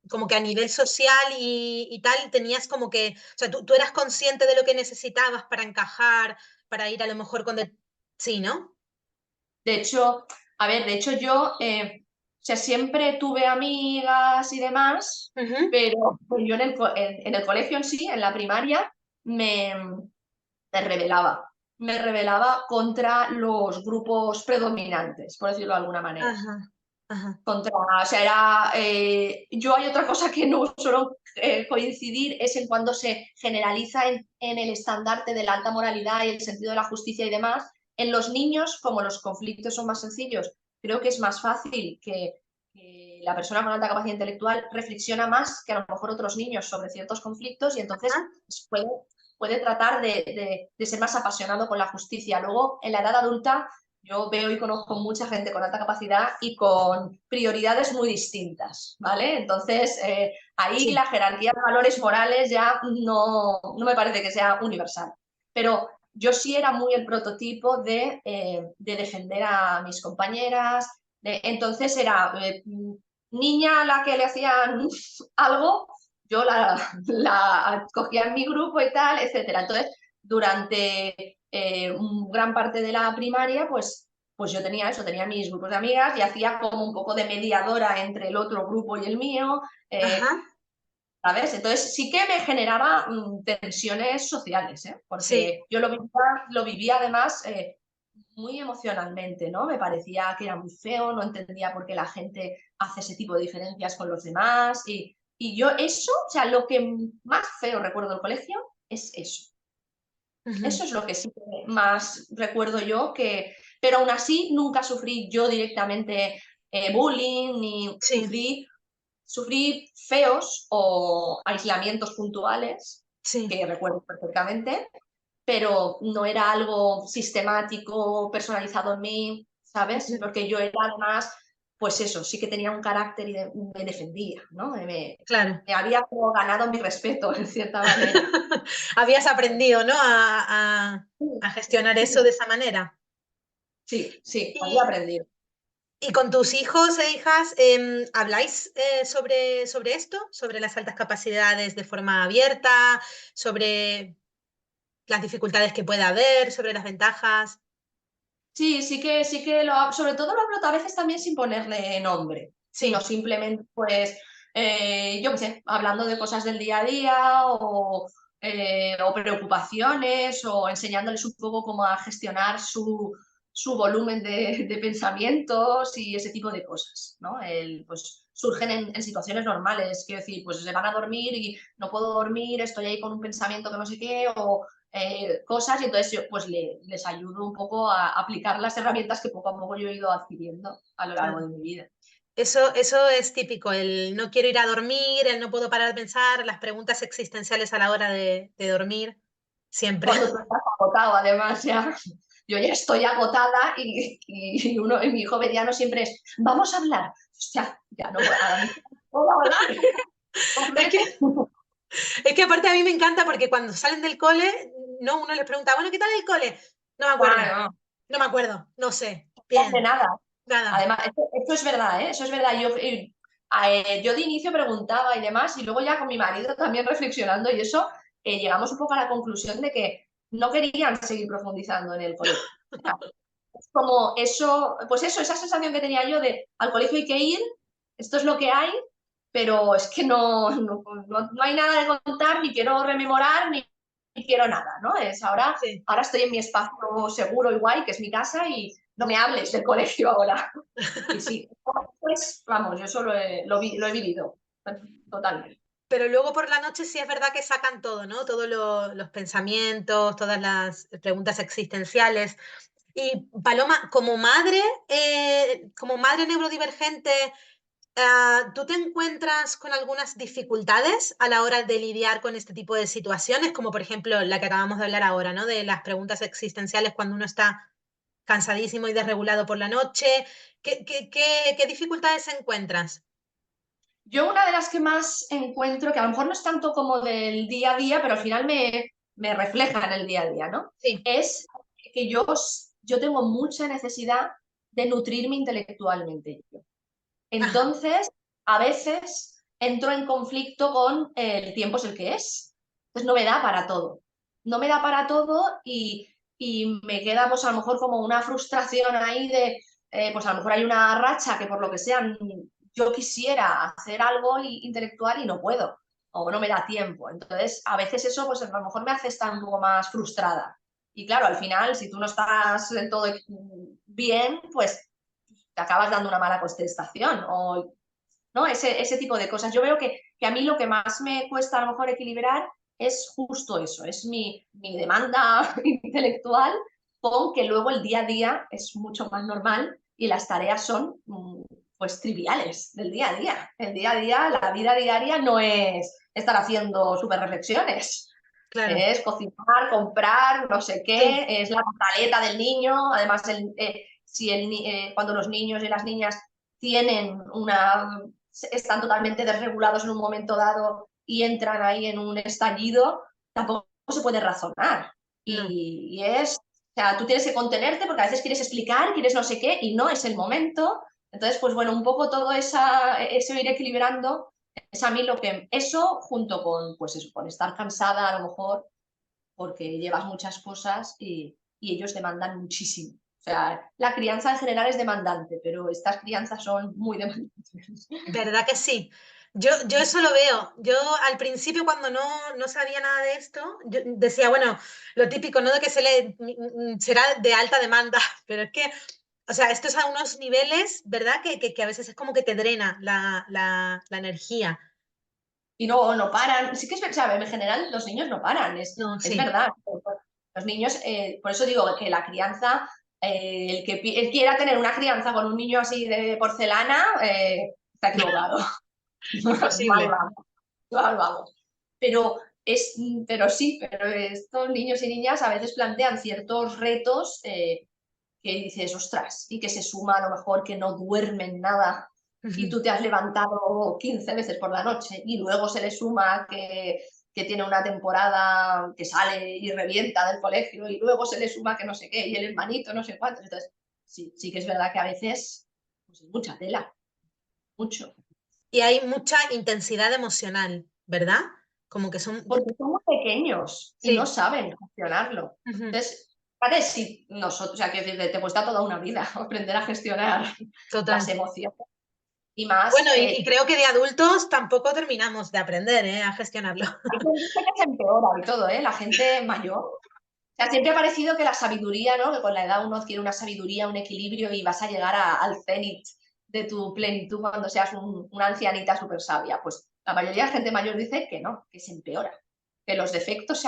Speaker 1: como que a nivel social y tal, tenías como que, o sea, tú eras consciente de lo que necesitabas para encajar, para ir a lo mejor con... Sí, ¿no?
Speaker 2: De hecho, a ver, de hecho yo, o sea, siempre tuve amigas y demás,
Speaker 1: Ujú.
Speaker 2: pero pues yo en el colegio en sí, en la primaria, me, me rebelaba. Me rebelaba contra los grupos predominantes, por decirlo de alguna manera.
Speaker 1: Ajá, ajá.
Speaker 2: Contra, o sea, era, yo hay otra cosa que no suelo coincidir, es en cuando se generaliza en el estandarte de la alta moralidad y el sentido de la justicia y demás. En los niños, como los conflictos son más sencillos, creo que es más fácil que la persona con alta capacidad intelectual reflexiona más que a lo mejor otros niños sobre ciertos conflictos y entonces
Speaker 1: Ajá.
Speaker 2: pues, puede tratar de ser más apasionado con la justicia. Luego, en la edad adulta, yo veo y conozco mucha gente con alta capacidad y con prioridades muy distintas, ¿vale? Entonces, ahí
Speaker 1: Sí.
Speaker 2: la jerarquía de valores morales ya no me parece que sea universal. Pero yo sí era muy el prototipo de defender a mis compañeras. Entonces era niña a la que le hacían algo, yo la cogía en mi grupo y tal, etcétera. Entonces, durante gran parte de la primaria, pues yo tenía eso, tenía mis grupos de amigas y hacía como un poco de mediadora entre el otro grupo y el mío,
Speaker 1: Ajá.
Speaker 2: ¿sabes? Entonces sí que me generaba tensiones sociales, ¿eh?
Speaker 1: Sí.
Speaker 2: Porque yo lo vivía además muy emocionalmente, ¿no? Me parecía que era muy feo, no entendía por qué la gente hace ese tipo de diferencias con los demás y yo eso, o sea, lo que más feo recuerdo del colegio es eso.
Speaker 1: Ujú.
Speaker 2: Eso es lo que sí que más recuerdo yo, pero aún así nunca sufrí yo directamente bullying, ni
Speaker 1: Sí.
Speaker 2: sufrí feos o aislamientos puntuales,
Speaker 1: Sí.
Speaker 2: que recuerdo perfectamente, pero no era algo sistemático, personalizado en mí, ¿sabes?
Speaker 1: Ujú.
Speaker 2: Porque yo era además, pues eso, sí que tenía un carácter y me defendía, ¿no?
Speaker 1: Claro.
Speaker 2: Me había como ganado mi respeto, en cierta manera.
Speaker 1: Habías aprendido, ¿no? A gestionar eso de esa manera.
Speaker 2: Sí, sí, había
Speaker 1: Y,
Speaker 2: aprendido.
Speaker 1: y con tus hijos e hijas, ¿habláis sobre esto? ¿Sobre las altas capacidades de forma abierta? ¿Sobre las dificultades que puede haber? ¿Sobre las ventajas?
Speaker 2: Sí, sí que sobre todo lo hablo a veces también sin ponerle nombre, sino
Speaker 1: Sí.
Speaker 2: simplemente, pues, yo qué sé, hablando de cosas del día a día o preocupaciones o enseñándoles un poco cómo a gestionar su volumen de pensamientos y ese tipo de cosas, ¿no? Pues surgen en situaciones normales, quiero decir, pues se van a dormir y no puedo dormir, estoy ahí con un pensamiento que no sé qué, o cosas y entonces yo pues les ayudo un poco a aplicar las herramientas que poco a poco yo he ido adquiriendo a lo largo
Speaker 1: Claro.
Speaker 2: de mi vida.
Speaker 1: Eso es típico, el no quiero ir a dormir, el no puedo parar de pensar, las preguntas existenciales a la hora de dormir, siempre.
Speaker 2: Cuando tú estás agotado, además, ya, yo ya estoy agotada y mi hijo mediano siempre es, vamos a hablar. Hostia, ya no puedo, ahora mismo no puedo hablar.
Speaker 1: Es
Speaker 2: Hombre.
Speaker 1: que, es que aparte a mí me encanta porque cuando salen del cole, no, uno les pregunta, bueno, ¿qué tal el cole? No me acuerdo,
Speaker 2: Claro,
Speaker 1: no me acuerdo, no sé,
Speaker 2: no de
Speaker 1: bien,
Speaker 2: nada.
Speaker 1: nada.
Speaker 2: Además, esto es verdad, ¿eh? Eso es verdad. Yo de inicio preguntaba y demás, y luego ya con mi marido también reflexionando y eso, llegamos un poco a la conclusión de que no querían seguir profundizando en el colegio. O sea, es como eso, pues eso, esa sensación que tenía yo de al colegio hay que ir, esto es lo que hay, pero es que no hay nada de contar, ni quiero rememorar, ni quiero nada, ¿no?
Speaker 1: Sí.
Speaker 2: Ahora estoy en mi espacio seguro y guay, que es mi casa, y no me hables del colegio ahora. Y sí, pues vamos, yo eso lo he vivido totalmente.
Speaker 1: Pero luego por la noche sí es verdad que sacan todo, ¿no? Todos los pensamientos, todas las preguntas existenciales. Y Paloma, como madre neurodivergente, ¿tú te encuentras con algunas dificultades a la hora de lidiar con este tipo de situaciones? Como por ejemplo la que acabamos de hablar ahora, ¿no? De las preguntas existenciales cuando uno está cansadísimo y desregulado por la noche. ¿Qué dificultades encuentras?
Speaker 2: Yo una de las que más encuentro, que a lo mejor no es tanto como del día a día, pero al final me refleja en el día a día, ¿no?
Speaker 1: Sí.
Speaker 2: Es que yo tengo mucha necesidad de nutrirme intelectualmente.
Speaker 1: Ajá.
Speaker 2: Entonces, a veces entro en conflicto con el tiempo es el que es. Entonces no me da para todo. No me da para todo y me queda pues a lo mejor como una frustración ahí de, pues a lo mejor hay una racha que por lo que sea yo quisiera hacer algo intelectual y no puedo o no me da tiempo. Entonces a veces eso pues a lo mejor me hace estar un poco más frustrada. Y claro, al final, si tú no estás del todo bien, pues te acabas dando una mala contestación o ¿no? Ese tipo de cosas. Yo veo que a mí lo que más me cuesta a lo mejor equilibrar es justo eso, es mi demanda intelectual con que luego el día a día es mucho más normal y las tareas son pues triviales del día a día. El día a día, la vida diaria no es estar haciendo súper reflexiones.
Speaker 1: Claro.
Speaker 2: Es cocinar, comprar, no sé
Speaker 1: Sí.
Speaker 2: qué, es la pataleta del niño. Además, si cuando los niños y las niñas tienen están totalmente desregulados en un momento dado y entran ahí en un estallido, tampoco se puede razonar.
Speaker 1: No.
Speaker 2: O sea, tú tienes que contenerte porque a veces quieres explicar, quieres no sé qué y no es el momento. Entonces, pues bueno, un poco todo eso ir equilibrando es a mí lo que, eso junto con, pues eso, con estar cansada a lo mejor, porque llevas muchas cosas y ellos demandan muchísimo. O sea, la crianza en general es demandante, pero estas crianzas son muy demandantes.
Speaker 1: ¿Verdad que sí? Yo eso lo veo. Yo al principio cuando no sabía nada de esto, yo decía, bueno, lo típico, ¿no? De que será de alta demanda, pero es que, o sea, esto es a unos niveles, ¿verdad? Que a veces es como que te drena la energía.
Speaker 2: Y no paran. Sí que es verdad, en general los niños no paran,
Speaker 1: No,
Speaker 2: es
Speaker 1: sí.
Speaker 2: verdad. Los niños, por eso digo que la crianza, el quiera tener una crianza con un niño así de porcelana, está equivocado. Mal
Speaker 1: Imposible.
Speaker 2: vamos, mal vamos. Pero, es, pero sí, pero estos niños y niñas a veces plantean ciertos retos que dices, ostras, y que se suma a lo mejor que no duermen nada y
Speaker 1: Ujú.
Speaker 2: tú te has levantado 15 veces por la noche y luego se le suma que tiene una temporada que sale y revienta del colegio y luego se le suma que no sé qué y el hermanito no sé cuánto. Entonces, sí que es verdad que a veces pues, es mucha tela, mucho.
Speaker 1: Y hay mucha intensidad emocional, ¿verdad? Como que son...
Speaker 2: Porque son muy pequeños y no
Speaker 1: Sí.
Speaker 2: saben gestionarlo.
Speaker 1: Ujú.
Speaker 2: Entonces, ¿vale? Si nosotros, o sea, que te cuesta toda una vida aprender a gestionar las
Speaker 1: Total.
Speaker 2: emociones y más,
Speaker 1: Bueno, y creo que de adultos tampoco terminamos de aprender, ¿eh? A gestionarlo.
Speaker 2: hay quien dice que se empeora y todo, ¿eh? La gente mayor. O sea, siempre ha parecido que la sabiduría, ¿no? Que con la edad uno adquiere una sabiduría, un equilibrio y vas a llegar al cenit de tu plenitud cuando seas una ancianita súper sabia. Pues la mayoría de la gente mayor dice que no, que se empeora, que los defectos se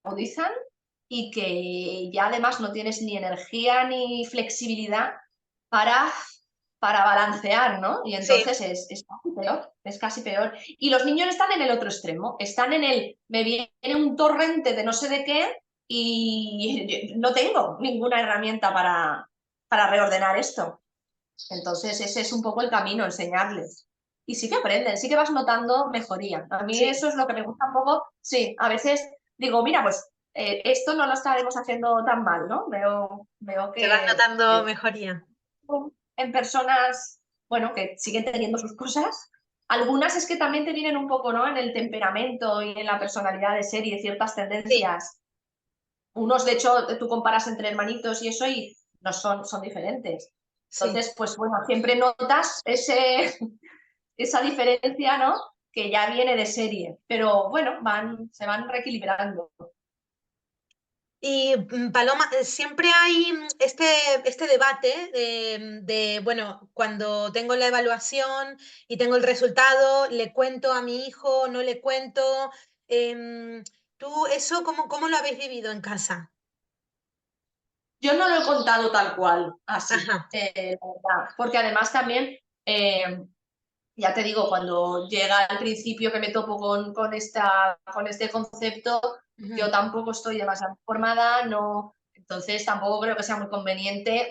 Speaker 2: agudizan y que ya además no tienes ni energía ni flexibilidad para, para balancear, ¿no? Y
Speaker 1: Sí,
Speaker 2: entonces es casi peor, es casi peor. Y los niños están en el otro extremo, están en me viene un torrente de no sé de qué y no tengo ninguna herramienta para reordenar esto. Entonces ese es un poco el camino, enseñarles. Y sí que aprenden, sí que vas notando mejoría. A mí
Speaker 1: sí,
Speaker 2: eso es lo que me gusta un poco. Sí, a veces digo, mira, pues esto no lo estaremos haciendo tan mal, ¿no? Veo
Speaker 1: se van notando mejoría.
Speaker 2: en personas, bueno, que siguen teniendo sus cosas. Algunas es que también te vienen un poco, ¿no? En el temperamento y en la personalidad de ser y de ciertas
Speaker 1: Sí,
Speaker 2: tendencias. Unos, de hecho, tú comparas entre hermanitos y eso y no son diferentes.
Speaker 1: sí.
Speaker 2: Entonces, pues bueno, siempre notas esa diferencia, ¿no? Que ya viene de serie. Pero bueno, se van reequilibrando.
Speaker 1: Y Paloma, siempre hay este debate bueno, cuando tengo la evaluación y tengo el resultado, le cuento a mi hijo, no le cuento. ¿Tú eso cómo lo habéis vivido en casa?
Speaker 2: Yo no lo he contado tal cual, así,
Speaker 1: Ajá.
Speaker 2: la verdad, porque además también, ya te digo, cuando llega al principio que me topo con este concepto,
Speaker 1: Ujú.
Speaker 2: yo tampoco estoy demasiado informada, no, entonces tampoco creo que sea muy conveniente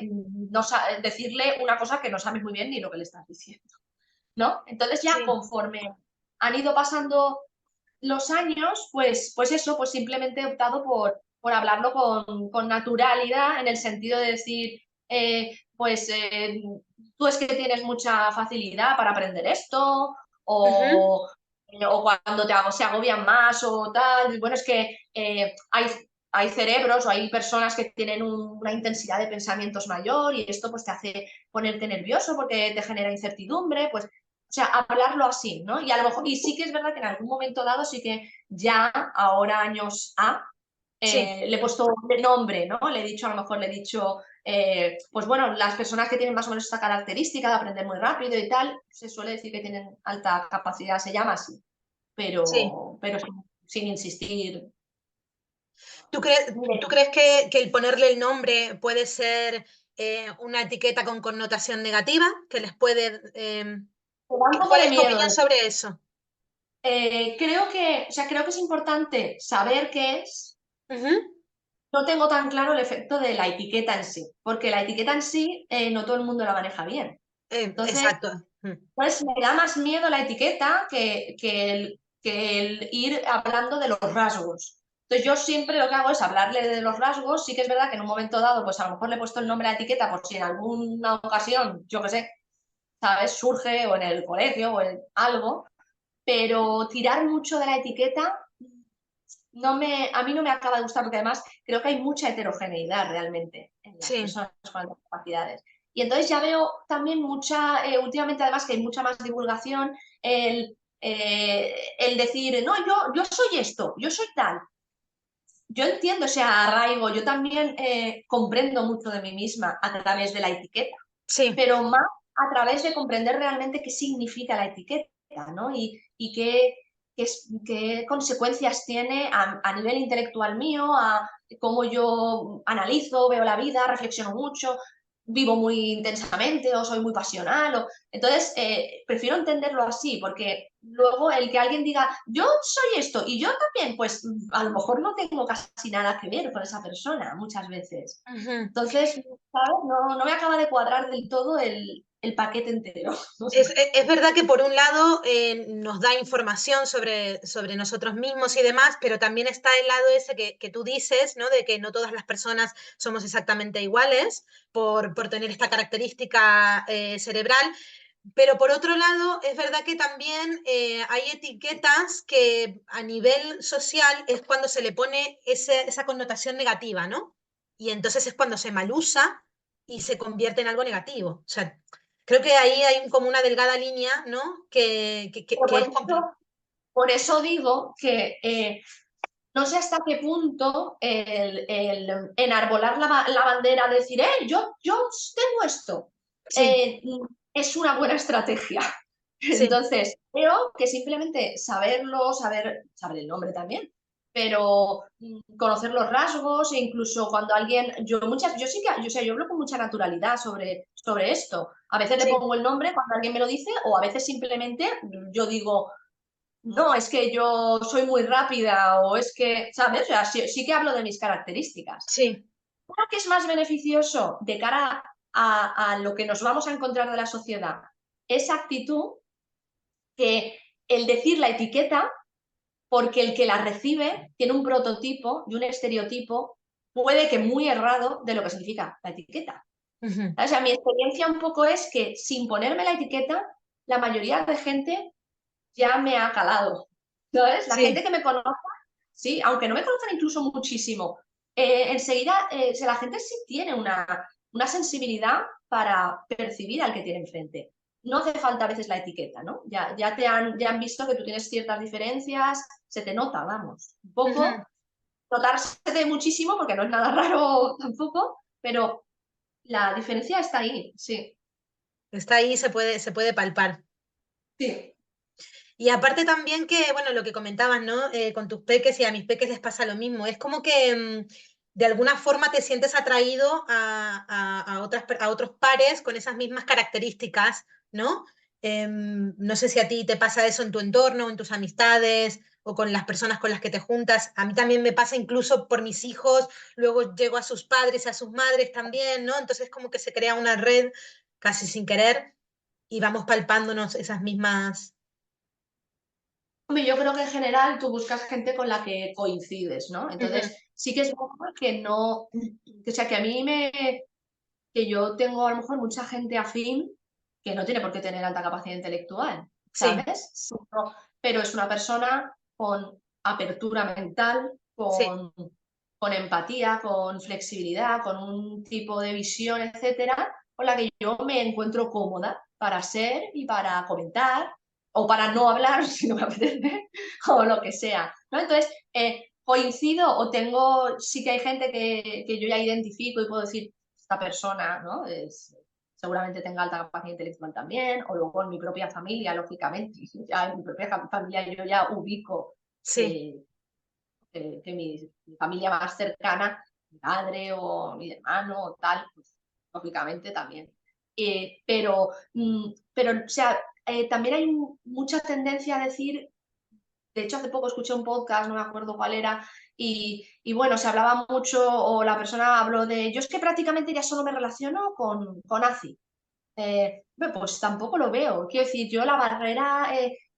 Speaker 2: decirle una cosa que no sabes muy bien ni lo que le estás diciendo, ¿no? Entonces ya
Speaker 1: Sí,
Speaker 2: conforme han ido pasando los años, pues eso, pues simplemente he optado por hablarlo con naturalidad, en el sentido de decir, pues tú es que tienes mucha facilidad para aprender esto,
Speaker 1: Ujú.
Speaker 2: o cuando se agobian más o tal. Bueno, es que hay cerebros o hay personas que tienen una intensidad de pensamientos mayor y esto pues te hace ponerte nervioso porque te genera incertidumbre, pues, o sea, hablarlo así, ¿no? Y a lo mejor, y sí que es verdad que en algún momento dado sí que ya, ahora años A,
Speaker 1: Sí,
Speaker 2: le he puesto de nombre, ¿no? Le he dicho, a lo mejor le he dicho, pues bueno, las personas que tienen más o menos esta característica de aprender muy rápido y tal, se suele decir que tienen alta capacidad, se llama así,
Speaker 1: sí.
Speaker 2: pero sin insistir.
Speaker 1: ¿Tú crees que el ponerle el nombre puede ser una etiqueta con connotación negativa? Que les puede...
Speaker 2: Me da un poco
Speaker 1: ¿cuál
Speaker 2: de
Speaker 1: es tu
Speaker 2: miedo.
Speaker 1: opinión sobre eso?
Speaker 2: Creo que es importante saber qué es.
Speaker 1: Ujú.
Speaker 2: No tengo tan claro el efecto de la etiqueta en sí, porque la etiqueta en sí no todo el mundo la maneja bien. Entonces,
Speaker 1: Exacto. Mm.
Speaker 2: pues me da más miedo la etiqueta que el ir hablando de los rasgos. Entonces yo siempre lo que hago es hablarle de los rasgos. Sí que es verdad que en un momento dado, pues a lo mejor le he puesto el nombre a la etiqueta por si en alguna ocasión, yo qué sé, ¿sabes? Surge o en el colegio o en algo, pero tirar mucho de la etiqueta a mí no me acaba de gustar porque además creo que hay mucha heterogeneidad realmente en las
Speaker 1: Sí,
Speaker 2: personas con altas capacidades. Y entonces ya veo también últimamente además que hay mucha más divulgación, el decir, no, yo soy esto, yo soy tal. Yo entiendo ese arraigo, yo también comprendo mucho de mí misma a través de la etiqueta,
Speaker 1: sí.
Speaker 2: pero más a través de comprender realmente qué significa la etiqueta, ¿no? Y qué consecuencias tiene a nivel intelectual mío, a cómo yo analizo, veo la vida, reflexiono mucho, vivo muy intensamente o soy muy pasional. Entonces, prefiero entenderlo así, porque luego el que alguien diga, yo soy esto y yo también, pues a lo mejor no tengo casi nada que ver con esa persona muchas veces.
Speaker 1: Ujú.
Speaker 2: Entonces, ¿sabes? No me acaba de cuadrar del todo el paquete entero. No sé.
Speaker 1: Es verdad que por un lado nos da información sobre nosotros mismos y demás, pero también está el lado ese que tú dices, ¿no? De que no todas las personas somos exactamente iguales por tener esta característica cerebral. Pero por otro lado, es verdad que también hay etiquetas que a nivel social es cuando se le pone esa connotación negativa, ¿no? Y entonces es cuando se malusa y se convierte en algo negativo. O sea, creo que ahí hay como una delgada línea, ¿no?
Speaker 2: Pero
Speaker 1: Que es complicado.
Speaker 2: por eso digo que no sé hasta qué punto el enarbolar la bandera, decir, yo tengo esto,
Speaker 1: Sí,
Speaker 2: eh, es una buena estrategia.
Speaker 1: sí,
Speaker 2: Entonces, creo que simplemente saberlo, saber el nombre también, pero conocer los rasgos e incluso cuando alguien, yo sí que, yo, o sea, yo hablo con mucha naturalidad sobre esto. A veces le
Speaker 1: sí.
Speaker 2: pongo el nombre cuando alguien me lo dice o a veces simplemente yo digo, no, es que yo soy muy rápida o es que, ¿sabes? O sea, sí que hablo de mis características.
Speaker 1: Sí.
Speaker 2: Creo que es más beneficioso de cara a lo que nos vamos a encontrar de la sociedad, esa actitud, que el decir la etiqueta, porque el que la recibe tiene un prototipo y un estereotipo, puede que muy errado, de lo que significa la etiqueta.
Speaker 1: Ujú.
Speaker 2: O sea, mi experiencia un poco es que sin ponerme la etiqueta, la mayoría de gente ya me ha calado. ¿Sabes? La gente
Speaker 1: Sí.
Speaker 2: que me conoce, sí, aunque no me conozcan incluso muchísimo, enseguida, la gente sí tiene una sensibilidad para percibir al que tiene enfrente. No hace falta a veces la etiqueta, ¿no? Ya han visto que tú tienes ciertas diferencias, se te nota, vamos. Un poco,
Speaker 1: Ujú.
Speaker 2: notarse de muchísimo, porque no es nada raro tampoco, pero la diferencia está ahí, sí.
Speaker 1: Está ahí, se puede palpar.
Speaker 2: Sí.
Speaker 1: Y aparte también que, bueno, lo que comentabas, ¿no? Con tus peques y a mis peques les pasa lo mismo. Es como que de alguna forma te sientes atraído a otros pares con esas mismas características, ¿no? No sé si a ti te pasa eso en tu entorno, en tus amistades o con las personas con las que te juntas. A mí también me pasa incluso por mis hijos, luego llego a sus padres y a sus madres también, ¿no? Entonces como que se crea una red casi sin querer y vamos palpándonos esas mismas
Speaker 2: Hombre, yo creo que en general tú buscas gente con la que coincides, ¿no?
Speaker 1: Ujú.
Speaker 2: Entonces, sí que es verdad que no, o sea, que a mí que yo tengo a lo mejor mucha gente afín que no tiene por qué tener alta capacidad intelectual,
Speaker 1: Sí,
Speaker 2: ¿sabes? Pero es una persona con apertura mental,
Speaker 1: sí,
Speaker 2: con empatía, con flexibilidad, con un tipo de visión, etcétera, con la que yo me encuentro cómoda para ser y para comentar o para no hablar si no me apetece o lo que sea, ¿no? Entonces, coincido o tengo, sí que hay gente que yo ya identifico y puedo decir, esta persona, ¿no? Seguramente tenga alta capacidad intelectual también, o luego en mi propia familia, lógicamente, ya en mi propia familia yo ya ubico
Speaker 1: sí.
Speaker 2: eh, que mi familia más cercana, mi padre o mi hermano o tal, pues lógicamente también. Pero, o sea, también hay mucha tendencia a decir, de hecho hace poco escuché un podcast, no me acuerdo cuál era, y bueno, se hablaba mucho, o la persona habló de, yo es que prácticamente ya solo me relaciono con ACI. Pues tampoco lo veo. Quiero decir, yo la barrera,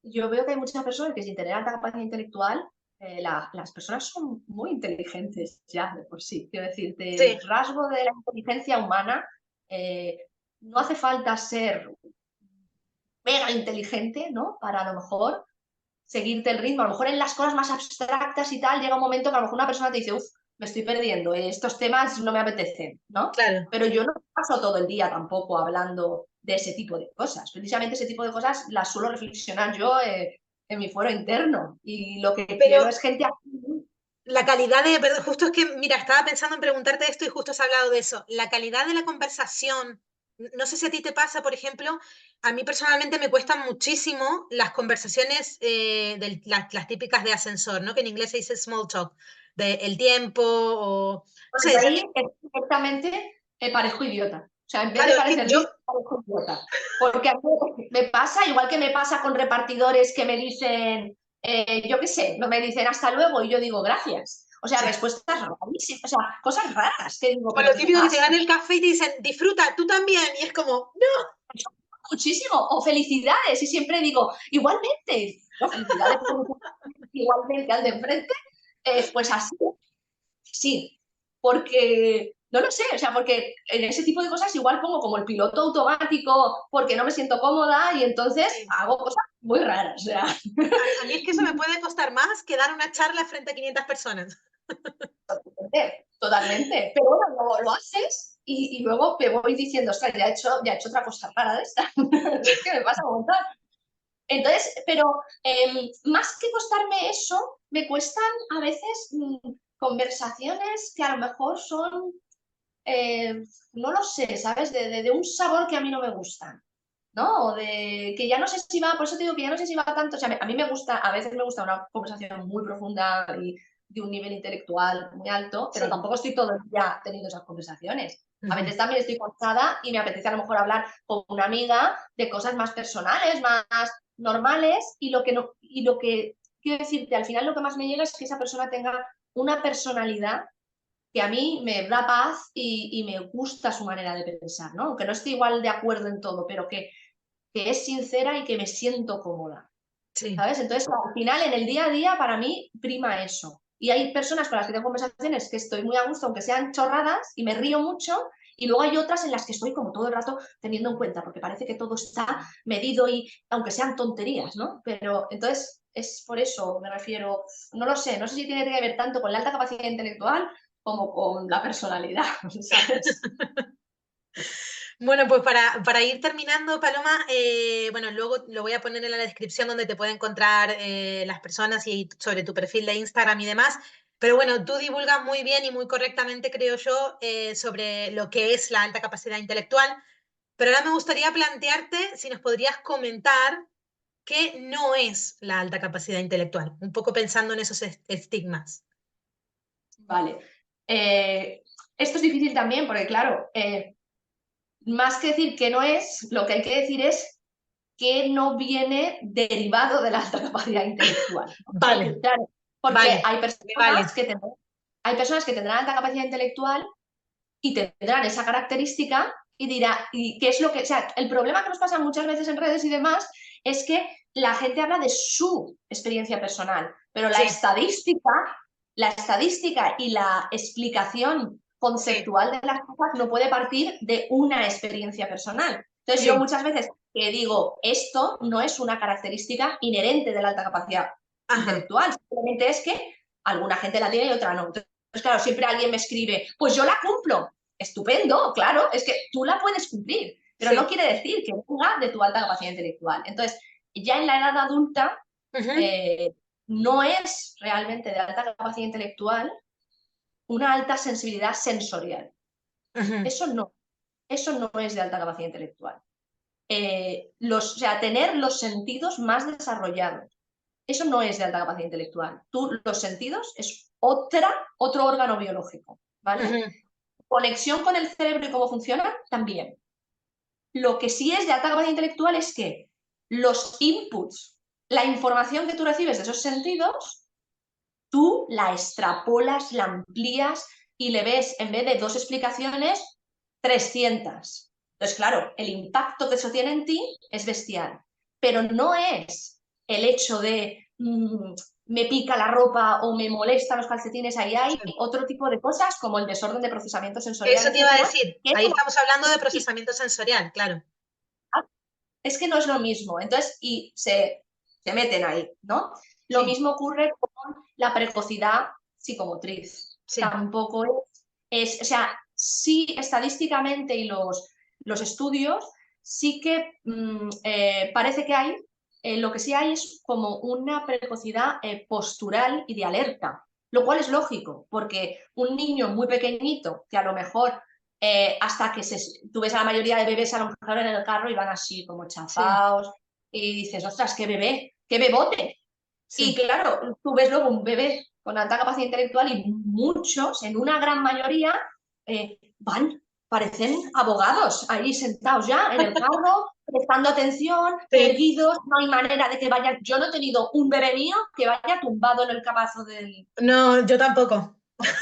Speaker 2: yo veo que hay muchas personas que sin tener alta capacidad intelectual, las personas son muy inteligentes ya de por sí. Quiero decir, del
Speaker 1: Sí,
Speaker 2: rasgo de la inteligencia humana, eh, no hace falta ser mega inteligente, ¿no? Para a lo mejor seguirte el ritmo. A lo mejor en las cosas más abstractas y tal, llega un momento que a lo mejor una persona te dice, uff, me estoy perdiendo, estos temas no me apetecen, ¿no?
Speaker 1: claro.
Speaker 2: Pero yo no paso todo el día tampoco hablando de ese tipo de cosas. Precisamente ese tipo de cosas las suelo reflexionar yo en mi fuero interno. Y lo que
Speaker 1: Pero
Speaker 2: quiero es gente aquí.
Speaker 1: la calidad de, perdón, justo es que, mira, estaba pensando en preguntarte esto y justo has hablado de eso. La calidad de la conversación, no sé si a ti te pasa, por ejemplo, a mí personalmente me cuestan muchísimo las conversaciones, las típicas de ascensor, ¿no? Que en inglés se dice small talk, de el tiempo o, no
Speaker 2: Bueno,
Speaker 1: sé,
Speaker 2: yo ahí directamente parezco idiota. O sea, en vez de
Speaker 1: claro, es que
Speaker 2: parecer
Speaker 1: yo,
Speaker 2: lista, parezco idiota. Porque a mí me pasa, igual que me pasa con repartidores que me dicen, yo qué sé, no me dicen hasta luego y yo digo gracias. O sea,
Speaker 1: sí,
Speaker 2: respuestas rarísimas, o sea, cosas raras que digo,
Speaker 1: o
Speaker 2: pero
Speaker 1: lo
Speaker 2: ¿qué te
Speaker 1: típico que te
Speaker 2: pasa?
Speaker 1: dan el café y te dicen, disfruta, tú también, y es como, no,
Speaker 2: Muchísimo, o felicidades, y siempre digo, igualmente, no, felicidades por igualmente al de enfrente, pues así. Sí, porque no lo sé, o sea, porque en ese tipo de cosas igual pongo como el piloto automático porque no me siento cómoda y entonces
Speaker 1: sí.
Speaker 2: hago cosas muy raras, o sea,
Speaker 1: A mí es que eso me puede costar más que dar una charla frente a 500 personas.
Speaker 2: totalmente. Pero bueno, lo haces y luego me voy diciendo, ostras, ya he hecho otra cosa rara de esta. Es que me pasa un montón. Entonces, pero más que costarme eso, me cuestan a veces conversaciones que a lo mejor son no lo sé, ¿sabes? De un sabor que a mí no me gusta, ¿no? O de que ya no sé si va, por eso te digo que ya no sé si va tanto, o sea, a mí me gusta, a veces me gusta una conversación muy profunda y de un nivel intelectual muy alto, pero
Speaker 1: Sí.
Speaker 2: tampoco estoy todo el día teniendo esas conversaciones. A
Speaker 1: Ujú.
Speaker 2: veces también estoy cansada y me apetece a lo mejor hablar con una amiga de cosas más personales, más normales, y lo que quiero decirte, al final lo que más me llega es que esa persona tenga una personalidad que a mí me da paz y me gusta su manera de pensar, ¿no? Aunque no esté igual de acuerdo en todo, pero que es sincera y que me siento cómoda,
Speaker 1: Sí.
Speaker 2: ¿sabes? Entonces, al final, en el día a día, para mí, prima eso. Y hay personas con las que tengo conversaciones que estoy muy a gusto, aunque sean chorradas, y me río mucho, y luego hay otras en las que estoy como todo el rato teniendo en cuenta, porque parece que todo está medido y aunque sean tonterías, ¿no? Pero entonces es por eso me refiero, no lo sé, no sé si tiene que ver tanto con la alta capacidad intelectual como con la personalidad, ¿sabes?
Speaker 1: Bueno, pues para ir terminando, Paloma, bueno, luego lo voy a poner en la descripción donde te pueden encontrar las personas y sobre tu perfil de Instagram y demás. Pero bueno, tú divulgas muy bien y muy correctamente, creo yo, sobre lo que es la alta capacidad intelectual. Pero ahora me gustaría plantearte si nos podrías comentar qué no es la alta capacidad intelectual, un poco pensando en esos estigmas.
Speaker 2: Vale. Esto es difícil también porque, claro, más que decir que no es, lo que hay que decir es que no viene derivado de la alta capacidad intelectual.
Speaker 1: Vale,
Speaker 2: Claro, porque
Speaker 1: vale, me vale.
Speaker 2: hay personas que tendrán alta capacidad intelectual y tendrán esa característica y dirá, ¿y qué es lo que, o sea, el problema que nos pasa muchas veces en redes y demás es que la gente habla de su experiencia personal, pero
Speaker 1: Sí,
Speaker 2: la estadística y la explicación
Speaker 1: sí,
Speaker 2: conceptual de las cosas no puede partir de una experiencia personal. Entonces yo
Speaker 1: sí.
Speaker 2: muchas veces que digo, esto no es una característica inherente de la alta capacidad
Speaker 1: Ajá,
Speaker 2: intelectual, simplemente es que alguna gente la tiene y otra no. Entonces, claro, siempre alguien me escribe, pues yo la cumplo. Estupendo, claro, es que tú la puedes cumplir, pero no
Speaker 1: sí.
Speaker 2: quiere decir que venga de tu alta capacidad intelectual. Entonces, ya en la edad adulta,
Speaker 1: Ujú,
Speaker 2: eh, no es realmente de alta capacidad intelectual una alta sensibilidad sensorial.
Speaker 1: ujú,
Speaker 2: Eso no, eso no es de alta capacidad intelectual. O sea, tener los sentidos más desarrollados. Eso no es de alta capacidad intelectual. Tú, los sentidos es otro órgano biológico, ¿vale?
Speaker 1: ujú.
Speaker 2: Conexión con el cerebro y cómo funciona, también. Lo que sí es de alta capacidad intelectual es que los inputs, la información que tú recibes de esos sentidos, tú la extrapolas, la amplías y le ves, en vez de 2 explicaciones, 300. Entonces, claro, el impacto que eso tiene en ti es bestial, pero no es el hecho de me pica la ropa o me molestan los calcetines, ahí hay
Speaker 1: Sí.
Speaker 2: otro tipo de cosas como el desorden de procesamiento sensorial,
Speaker 1: Eso te iba a
Speaker 2: etcétera,
Speaker 1: decir.
Speaker 2: que
Speaker 1: Ahí estamos hablando de
Speaker 2: sí,
Speaker 1: procesamiento sensorial, claro.
Speaker 2: es que no es lo mismo. Entonces, y se meten ahí, ¿no? Lo
Speaker 1: Sí,
Speaker 2: mismo ocurre con la precocidad psicomotriz.
Speaker 1: sí.
Speaker 2: Tampoco o sea, sí estadísticamente y los estudios sí que parece que hay, lo que sí hay es como una precocidad postural y de alerta, lo cual es lógico, porque un niño muy pequeñito que a lo mejor hasta que tú ves a la mayoría de bebés a lo mejor en el carro y van así como
Speaker 1: Sí,
Speaker 2: chafados y dices, ostras, qué bebé, qué bebote. Y
Speaker 1: sí.
Speaker 2: claro, tú ves luego un bebé con alta capacidad intelectual y muchos, en una gran mayoría, parecen abogados ahí sentados ya en el carro, prestando atención,
Speaker 1: Sí.
Speaker 2: erguidos, no hay manera de que vayan. Yo no he tenido un bebé mío que vaya tumbado en el cabazo del,
Speaker 1: No, yo tampoco.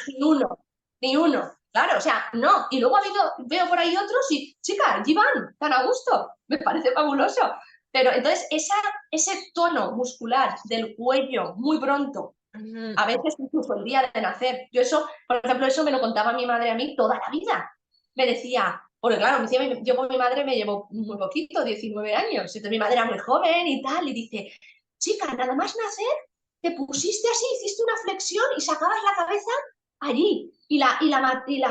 Speaker 2: ni uno, ni uno. Claro, o sea, no. Y luego veo por ahí otros y, chica, allí van, tan a gusto. Me parece fabuloso. Pero entonces, ese tono muscular del cuello muy pronto,
Speaker 1: Ujú.
Speaker 2: a veces incluso el día de nacer, yo eso, por ejemplo, eso me lo contaba mi madre a mí toda la vida. Me decía, porque claro, me decía, yo con mi madre me llevo muy poquito, 19 años, entonces mi madre era muy joven y tal, y dice, chica, nada más nacer, te pusiste así, hiciste una flexión y sacabas la cabeza allí. Y la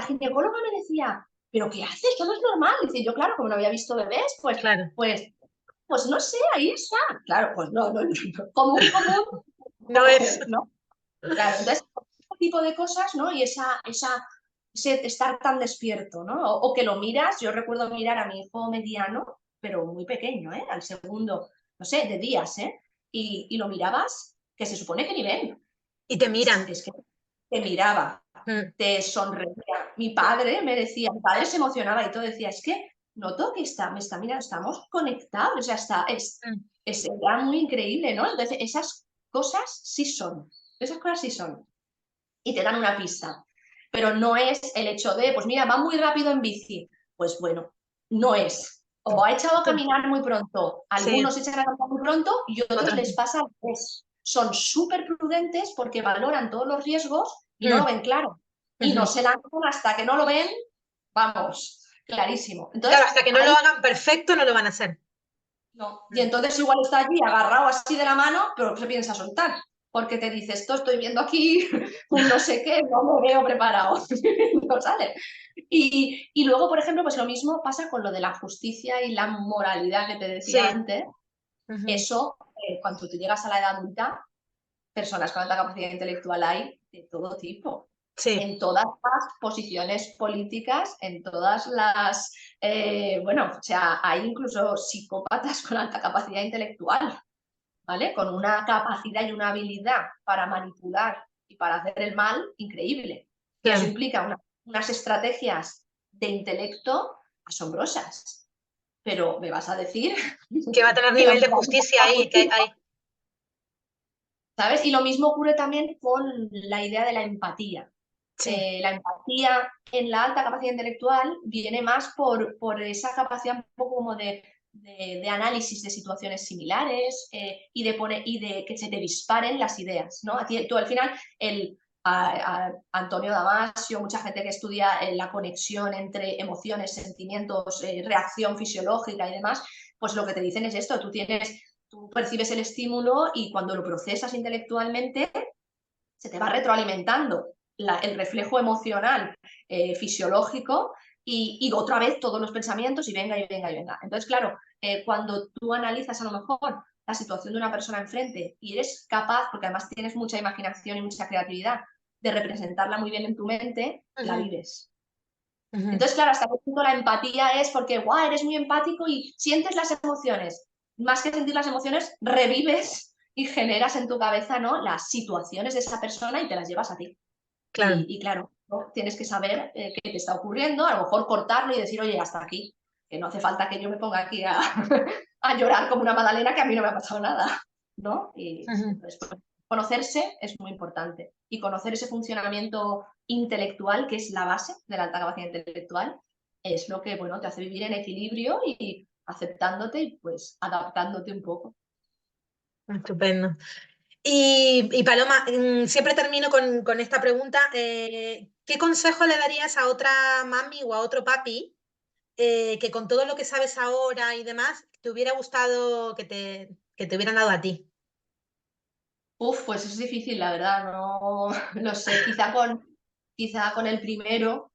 Speaker 2: ginecóloga me decía, ¿pero qué haces? Esto no es normal. Dice, yo, claro, como no había visto bebés,
Speaker 1: Claro.
Speaker 2: pues no sé, ahí está. Claro, pues no, no, no, común, común,
Speaker 1: No es.
Speaker 2: ¿no? Claro, entonces, este tipo de cosas, ¿no? Y ese estar tan despierto, ¿no? O que lo miras, yo recuerdo mirar a mi hijo mediano, pero muy pequeño, ¿eh? Al segundo, no sé, de días, ¿eh? Y lo mirabas, que se supone que ni ven.
Speaker 1: Y te miran.
Speaker 2: Es que te miraba,
Speaker 1: Mm,
Speaker 2: te sonreía. Mi padre me decía, mi padre se emocionaba y todo, decía, es que noto que me está mirando, estamos conectados, o sea,
Speaker 1: mm.
Speaker 2: era muy increíble, ¿no? Entonces, esas cosas sí son, y te dan una pista, pero no es el hecho de, pues mira, va muy rápido en bici, pues bueno, no es. O ha echado a caminar muy pronto,
Speaker 1: Sí,
Speaker 2: algunos echan a caminar muy pronto y otros
Speaker 1: otros
Speaker 2: les
Speaker 1: no.
Speaker 2: pasa al revés. Son súper prudentes porque valoran todos los riesgos y no lo
Speaker 1: Mm,
Speaker 2: ven claro. Y no
Speaker 1: ujú.
Speaker 2: se lanzan hasta que no lo ven, vamos, clarísimo.
Speaker 1: Claro,
Speaker 2: Entonces,
Speaker 1: hasta que no lo
Speaker 2: ahí
Speaker 1: hagan perfecto, no lo van a hacer.
Speaker 2: no. Y
Speaker 1: Mm.
Speaker 2: entonces igual está allí agarrado así de la mano, pero no se piensa soltar. Porque te dice, esto estoy viendo aquí un no sé qué, no me veo preparado. No sale. Y luego, por ejemplo, pues lo mismo pasa con lo de la justicia y la moralidad que te decía
Speaker 1: Sí,
Speaker 2: antes.
Speaker 1: ujú.
Speaker 2: Eso, cuando tú llegas a la edad adulta, personas con alta capacidad intelectual hay de todo tipo,
Speaker 1: Sí,
Speaker 2: en todas las posiciones políticas, en todas las, bueno, o sea, hay incluso psicópatas con alta capacidad intelectual, ¿vale? Con una capacidad y una habilidad para manipular y para hacer el mal increíble. Y eso
Speaker 1: claro.
Speaker 2: implica unas estrategias de intelecto asombrosas. Pero me vas a decir
Speaker 1: Que va a tener
Speaker 2: que la
Speaker 1: nivel de
Speaker 2: moralidad
Speaker 1: justicia ahí, que hay.
Speaker 2: ¿sabes? Y lo mismo ocurre también con la idea de la empatía.
Speaker 1: Sí,
Speaker 2: La empatía en la alta capacidad intelectual viene más por esa capacidad un poco como de de análisis de situaciones similares y de que se te disparen las ideas, ¿no? Tú al final, Antonio Damasio, mucha gente que estudia la conexión entre emociones, sentimientos, reacción fisiológica y demás, pues lo que te dicen es esto, tú percibes el estímulo y cuando lo procesas intelectualmente se te va retroalimentando el reflejo emocional fisiológico y otra vez todos los pensamientos y venga y venga y venga. Entonces, claro, cuando tú analizas a lo mejor la situación de una persona enfrente y eres capaz, porque además tienes mucha imaginación y mucha creatividad, de representarla muy bien en tu mente, la vives. Entonces, claro, hasta qué punto la empatía es porque, guau, eres muy empático y sientes las emociones. Más que sentir las emociones, revives y generas en tu cabeza, ¿no?, las situaciones de esa persona y te las llevas a ti.
Speaker 1: Claro.
Speaker 2: Y claro, ¿no?, tienes que saber qué te está ocurriendo, a lo mejor cortarlo y decir, oye, hasta aquí, que no hace falta que yo me ponga aquí a llorar como una magdalena, que a mí no me ha pasado nada, ¿no? Y entonces, pues, conocerse es muy importante y conocer ese funcionamiento intelectual, que es la base de la alta capacidad intelectual, es lo que, bueno, te hace vivir en equilibrio y aceptándote y pues adaptándote un poco.
Speaker 1: Estupendo. Y Paloma, siempre termino con esta pregunta. ¿Qué consejo le darías a otra mami o a otro papi que con todo lo que sabes ahora y demás, te hubiera gustado que te hubieran dado a ti?
Speaker 2: Uf, pues es difícil, la verdad, no lo sé. Quizá con el primero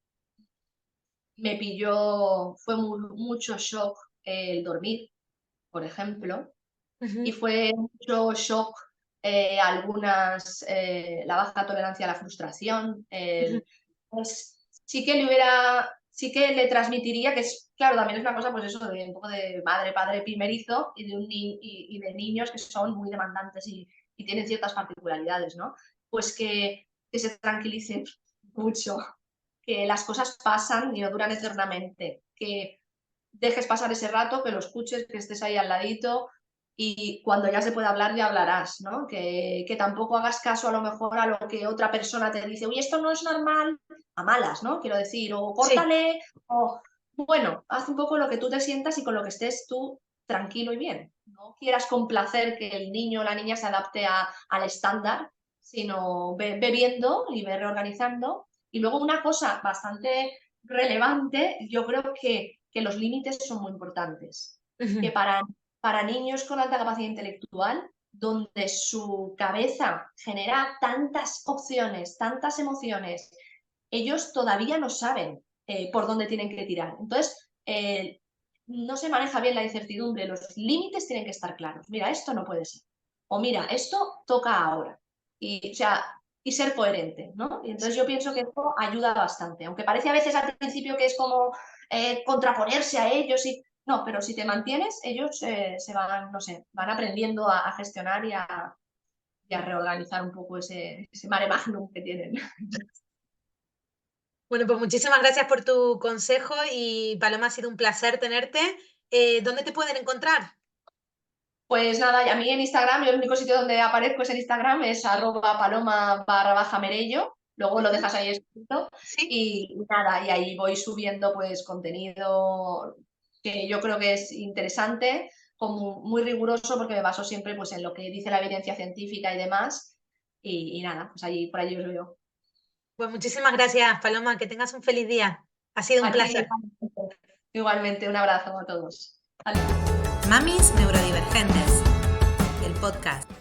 Speaker 2: me pilló, fue mucho shock el dormir, por ejemplo, y
Speaker 1: Ujú,
Speaker 2: fue mucho shock la baja tolerancia a la frustración.
Speaker 1: ujú,
Speaker 2: Pues sí que le transmitiría que es, claro, también es una cosa, pues eso, de un poco de madre, padre primerizo y de niños que son muy demandantes y tienen ciertas particularidades, ¿no? Pues que se tranquilicen mucho, que las cosas pasan y no duran eternamente, que dejes pasar ese rato, que lo escuches, que estés ahí al ladito y cuando ya se pueda hablar ya hablarás, ¿no? Que tampoco hagas caso a lo mejor a lo que otra persona te dice, uy, esto no es normal, a malas, ¿no? Quiero decir, o
Speaker 1: sí.
Speaker 2: córtale, o bueno, haz un poco lo que tú te sientas y con lo que estés tú tranquilo y bien. No quieras complacer que el niño o la niña se adapte al estándar, sino ve viendo y ve reorganizando. Y luego una cosa bastante relevante, yo creo que los límites son muy importantes. Que
Speaker 1: Ujú,
Speaker 2: para niños con alta capacidad intelectual, donde su cabeza genera tantas opciones, tantas emociones, ellos todavía no saben por dónde tienen que tirar. Entonces, no se maneja bien la incertidumbre, los límites tienen que estar claros. Mira, esto no puede ser. O mira, esto toca ahora. Y, o sea, y ser coherente, ¿no? Y entonces
Speaker 1: sí.
Speaker 2: yo pienso que esto ayuda bastante, aunque parece a veces al principio que es como contraponerse a ellos y no, pero si te mantienes, ellos se van, no sé, van aprendiendo a gestionar y a reorganizar un poco ese mare magnum que tienen.
Speaker 1: Bueno, pues muchísimas gracias por tu consejo y Paloma, ha sido un placer tenerte. ¿Dónde te pueden encontrar?
Speaker 2: Pues nada, y a mí en Instagram, yo el único sitio donde aparezco es en Instagram, es @paloma_merello, luego lo
Speaker 1: Ujú,
Speaker 2: dejas ahí escrito
Speaker 1: sí.
Speaker 2: y nada, y ahí voy subiendo pues contenido que yo creo que es interesante, como muy riguroso porque me baso siempre pues en lo que dice la evidencia científica y demás y nada, pues allí, por allí os veo.
Speaker 1: Pues muchísimas gracias, Paloma, que tengas un feliz día. Ha sido un
Speaker 2: A ti
Speaker 1: placer.
Speaker 2: igualmente, un abrazo a todos. Adiós.
Speaker 1: Mamis Neurodivergentes, el podcast.